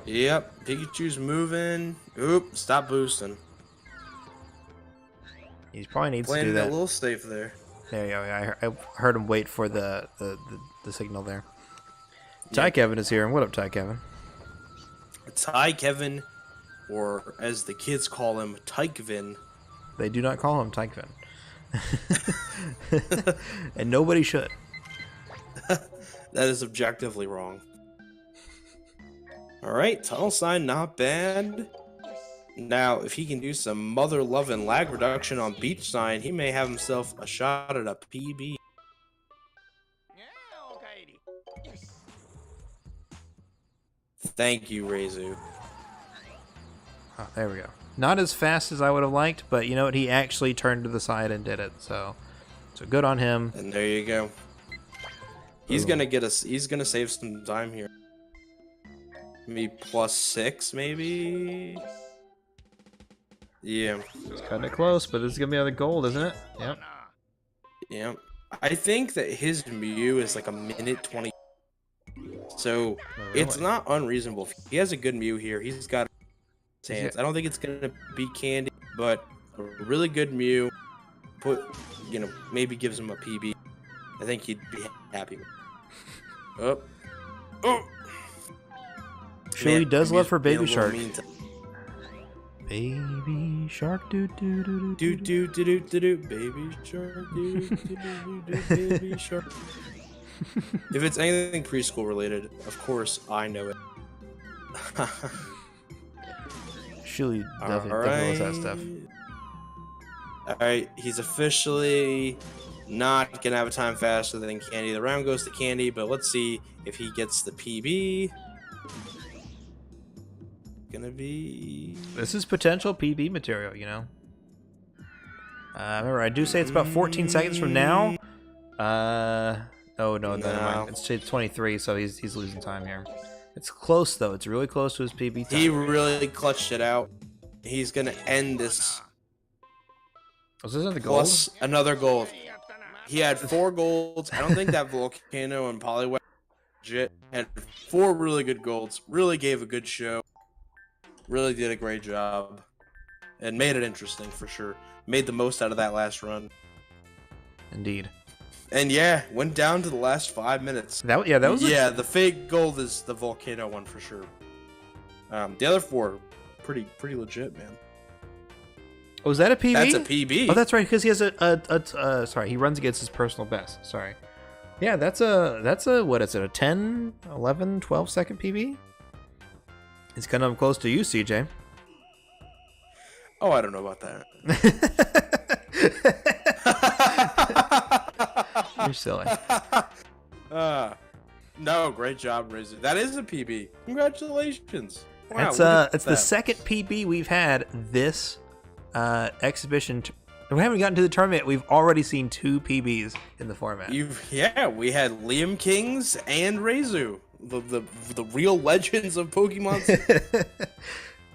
Yep, Pikachu's moving. Oop, stop boosting. He probably needs Playing to do a that. little safe there. There you go. I heard him wait for the signal there. Ty Kevin is here. What up, Ty Kevin? Ty Kevin, or as the kids call him, Tykevin. They do not call him Tykevin. And nobody should. That is objectively wrong. Alright, tunnel sign, not bad. Now, if he can do some mother love and lag reduction on beach sign, he may have himself a shot at a PB. Thank you, Reizu. Oh, there we go. Not as fast as I would have liked, but you know what? He actually turned to the side and did it. So good on him. And there you go. He's gonna get us. He's gonna save some time here. Maybe +6, maybe. Yeah. It's cutting it close, but this is gonna be another gold, isn't it? Yep. Yeah. I think that his Mew is like a minute 20. So it's not unreasonable. If he has a good Mew here, he's got chance. I don't think it's gonna be Candy, but a really good Mew. Maybe gives him a PB. I think he'd be happy with it. Oh. Shelly does love her Baby Shark. Baby Shark, do do do do do do do do Baby Shark, do do do Baby Shark. If it's anything preschool related, of course I know it. Shelly definitely loves that stuff. Alright, he's officially not gonna have a time faster than Candy. The round goes to Candy, but let's see if he gets the PB. Gonna be... This is potential PB material, you know. Remember, I do say it's about 14 seconds from now. Oh no, never mind. It's 23, so he's losing time here. It's close though. It's really close to his PB time. He really clutched it out. He's gonna end this. Was this another gold? Plus another gold. He had 4 golds. I don't think that Volcano and Poliwag legit had 4 really good golds. Really gave a good show. Really did a great job. And made it interesting for sure. Made the most out of that last run. Indeed. And yeah, went down to the last 5 minutes. That was the fake gold is the Volcano one for sure. The other 4, pretty legit, man. Oh, is that a PB? That's a PB. Oh, that's right, because he has sorry, he runs against his personal best. Sorry. Yeah, that's a what is it? A 10, 11, 12 second PB? It's kind of close to you, CJ. Oh, I don't know about that. You're silly. No, great job, Reizu. That is a PB. Congratulations. Wow, It's the second PB we've had this exhibition. We haven't gotten to the tournament. We've already seen 2 PBs in the format. We had Liam Kings and Reizu, the real legends of Pokemon.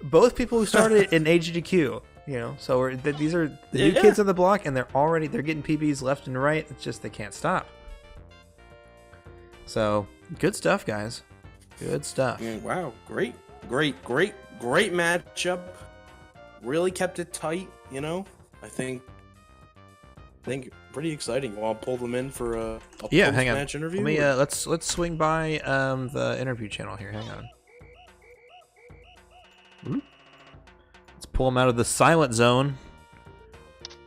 Both people who started in AGDQ, you know. So these are the new kids on the block, and they're getting PBs left and right. It's just they can't stop. So good stuff, guys. Good stuff. Wow, great matchup. Really kept it tight, you know. I think pretty exciting. Well, I'll pull them in for a hang on. match interview. Let me let's swing by the interview channel here. Hang on. Ooh. Let's pull them out of the silent zone.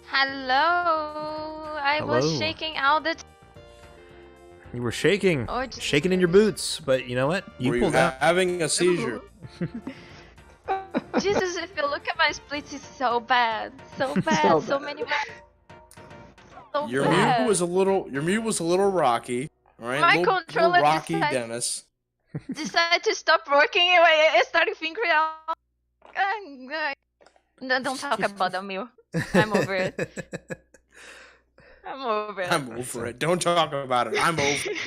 Hello. I was shaking out the. You were shaking, shaking in your boots, but you know what? You pulled out. Having a seizure. Jesus, if you look at my splits, it's so bad, so bad, so many. So Your bad. Mew was a little rocky. All right, My little controller rocky, Dennis. decided to stop working. I started figuring out. No, don't talk about the Mew. I'm over it. I'm over it. Don't talk about it. I'm over it.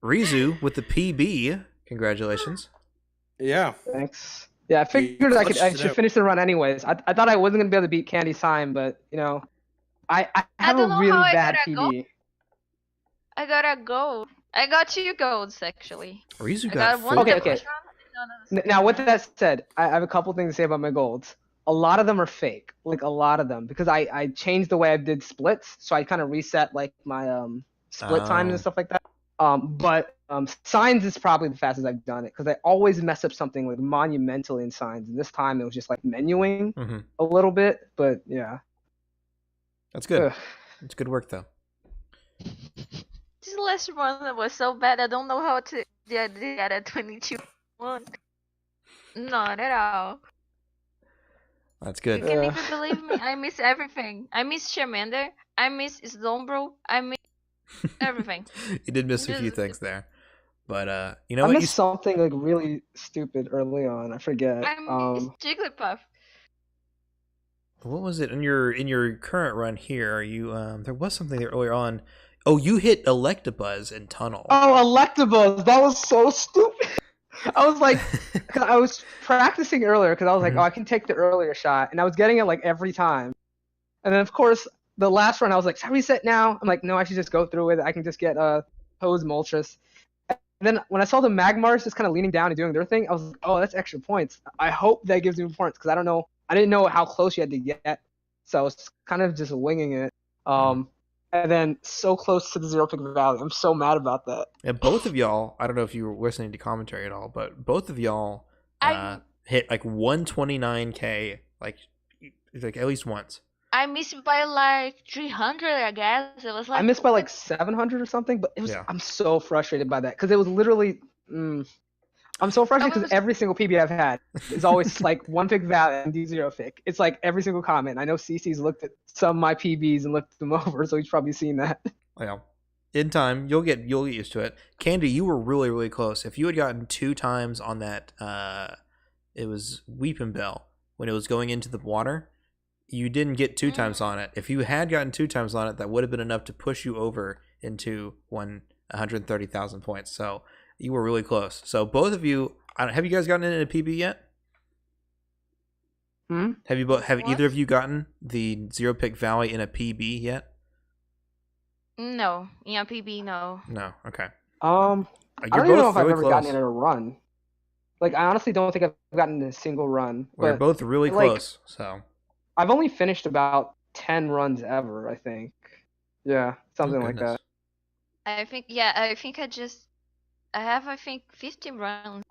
Reizu with the PB. Congratulations. Yeah. Thanks. Yeah, I figured I should finish the run anyways. I thought I wasn't gonna be able to beat Candy's time, but you know, I have a really bad PB. I gotta go. I got 2 golds actually. Reizu got 1 Okay. Now, with that said, I have a couple things to say about my golds. A lot of them are fake, like a lot of them, because I changed the way I did splits, so I kind of reset like my split times and stuff like that. But signs is probably the fastest I've done it because I always mess up something like monumentally in signs. And this time it was just like menuing a little bit, but yeah. That's good. It's good work though. This last one was so bad. I don't know how to get at 22-1. Not at all. That's good. You can even believe me. I miss everything. I miss Charmander. I miss Slombro. I miss everything. You did miss a few things there, but you know I what? missed something like really stupid early on. I forget. I miss Jigglypuff. What was it in your current run here? Are you there was something there earlier on. Oh, you hit Electabuzz in Tunnel. Oh, Electabuzz! That was so stupid. I was like, cause I was practicing earlier because I was like, oh, I can take the earlier shot, and I was getting it like every time. And then of course the last run I was like, should I reset now? I'm like, no, I should just go through with it. I can just get Hose Moltres. And then when I saw the Magmars just kind of leaning down and doing their thing, I was like, oh, that's extra points. I hope that gives me points because I didn't know how close you had to get, so I was kind of just winging it. And then so close to the Zero Pick Valley. I'm so mad about that. Yeah, both of y'all, I don't know if you were listening to commentary at all, but both of y'all hit like 129k, like at least once. I missed by like 300, I guess. It was like I missed by like 700 or something, but it was. I'm so frustrated by that because it was literally. I'm so frustrated because every single PB I've had is always like one pick valid and D0 pick. It's like every single comment. I know CC's looked at some of my PBs and looked them over, so he's probably seen that. Yeah. In time, you'll get used to it. Candy, you were really, really close. If you had gotten 2 times on that, it was Weeping Bell when it was going into the water. You didn't get 2 times on it. If you had gotten 2 times on it, that would have been enough to push you over into 130,000 points. So you were really close. So both of you, have you guys gotten in a PB yet? Have either of you gotten the Zero Pick Valley in a PB yet? No, in a PB, no. No, okay. I don't even know if I've ever gotten in a run. Like, I honestly don't think I've gotten in a single run. We're both really close, so. I've only finished about 10 runs ever, I think. Yeah, something like that. I think I have, I think, 15 rounds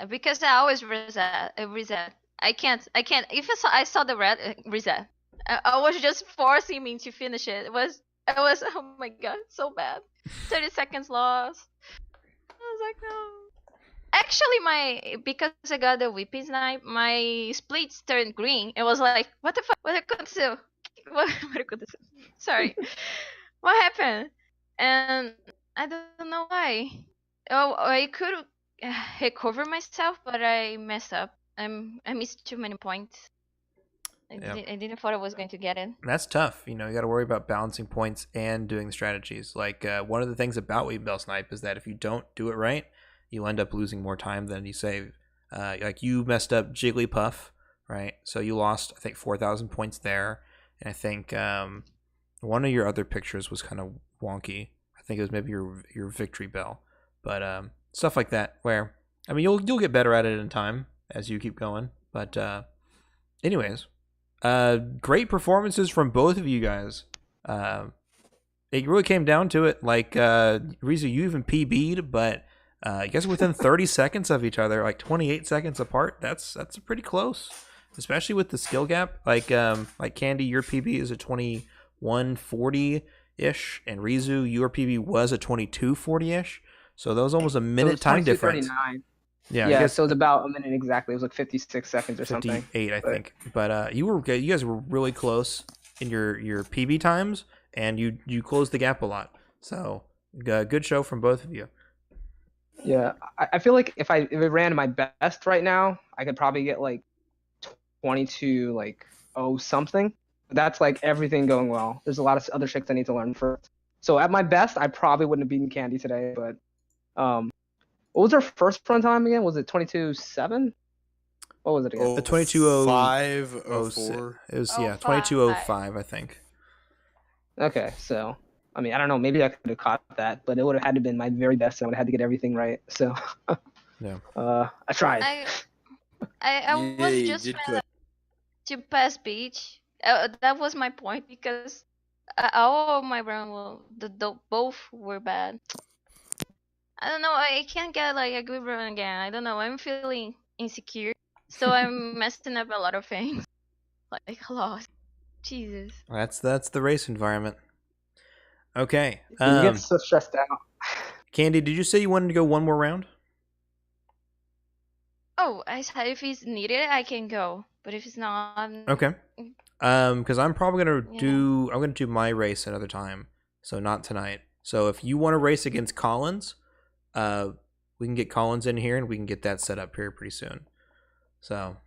because I always reset. I can't. If I saw the red, reset. I was just forcing me to finish it. It was. Oh my god, so bad. 30 seconds lost. I was like, no. Actually, because I got the Whippy Snipe, my splits turned green. It was like, what the fuck? What I could do? What I could do? Sorry. What happened? And I don't know why. Oh, I could recover myself, but I messed up. I missed too many points. I didn't thought I was going to get it. That's tough. You got to worry about balancing points and doing the strategies. Like one of the things about Weeping Bell Snipe is that if you don't do it right, you'll end up losing more time than you save. Like you messed up Jigglypuff, right? So you lost, I think, 4,000 points there. And I think one of your other pictures was kind of wonky. I think it was maybe your Victory Bell. But stuff like that, where I mean, you'll get better at it in time as you keep going. But anyways, great performances from both of you guys. It really came down to it. Like Reizu, you even PB'd, but I guess within 30 seconds of each other, like 28 seconds apart. That's pretty close, especially with the skill gap. Like Candy, your PB is a 21:40 ish, and Reizu, your PB was a 22:40 ish. So that was almost a minute time difference. Yeah, so it was about a minute exactly. It was like 56 seconds or 58, something. 58, I think. But you guys were really close in your PB times, and you closed the gap a lot. So good show from both of you. Yeah, I feel like if I ran my best right now, I could probably get like 22 like something. That's like everything going well. There's a lot of other tricks I need to learn first. So at my best, I probably wouldn't have beaten Candy today, but what was our first run time again? Was it 22.7? What was it again? The 22.05, 04. It was 22.05, I think. Okay, so I mean, I don't know. Maybe I could have caught that, but it would have had to been my very best. I would have had to get everything right. So yeah, I tried. I was just trying to pass beach. That was my point because all of my round both were bad. I don't know. I can't get like a good run again. I don't know. I'm feeling insecure, so I'm messing up a lot of things, like a lot. Jesus. That's the race environment. Okay. You get so stressed out. Candy, did you say you wanted to go one more round? Oh, I said if it's needed, I can go. But if it's not, Okay. Because I'm probably gonna Yeah. I'm gonna do my race another time, so not tonight. So if you want to race against Collins, we can get Collins in here and we can get that set up here pretty soon. So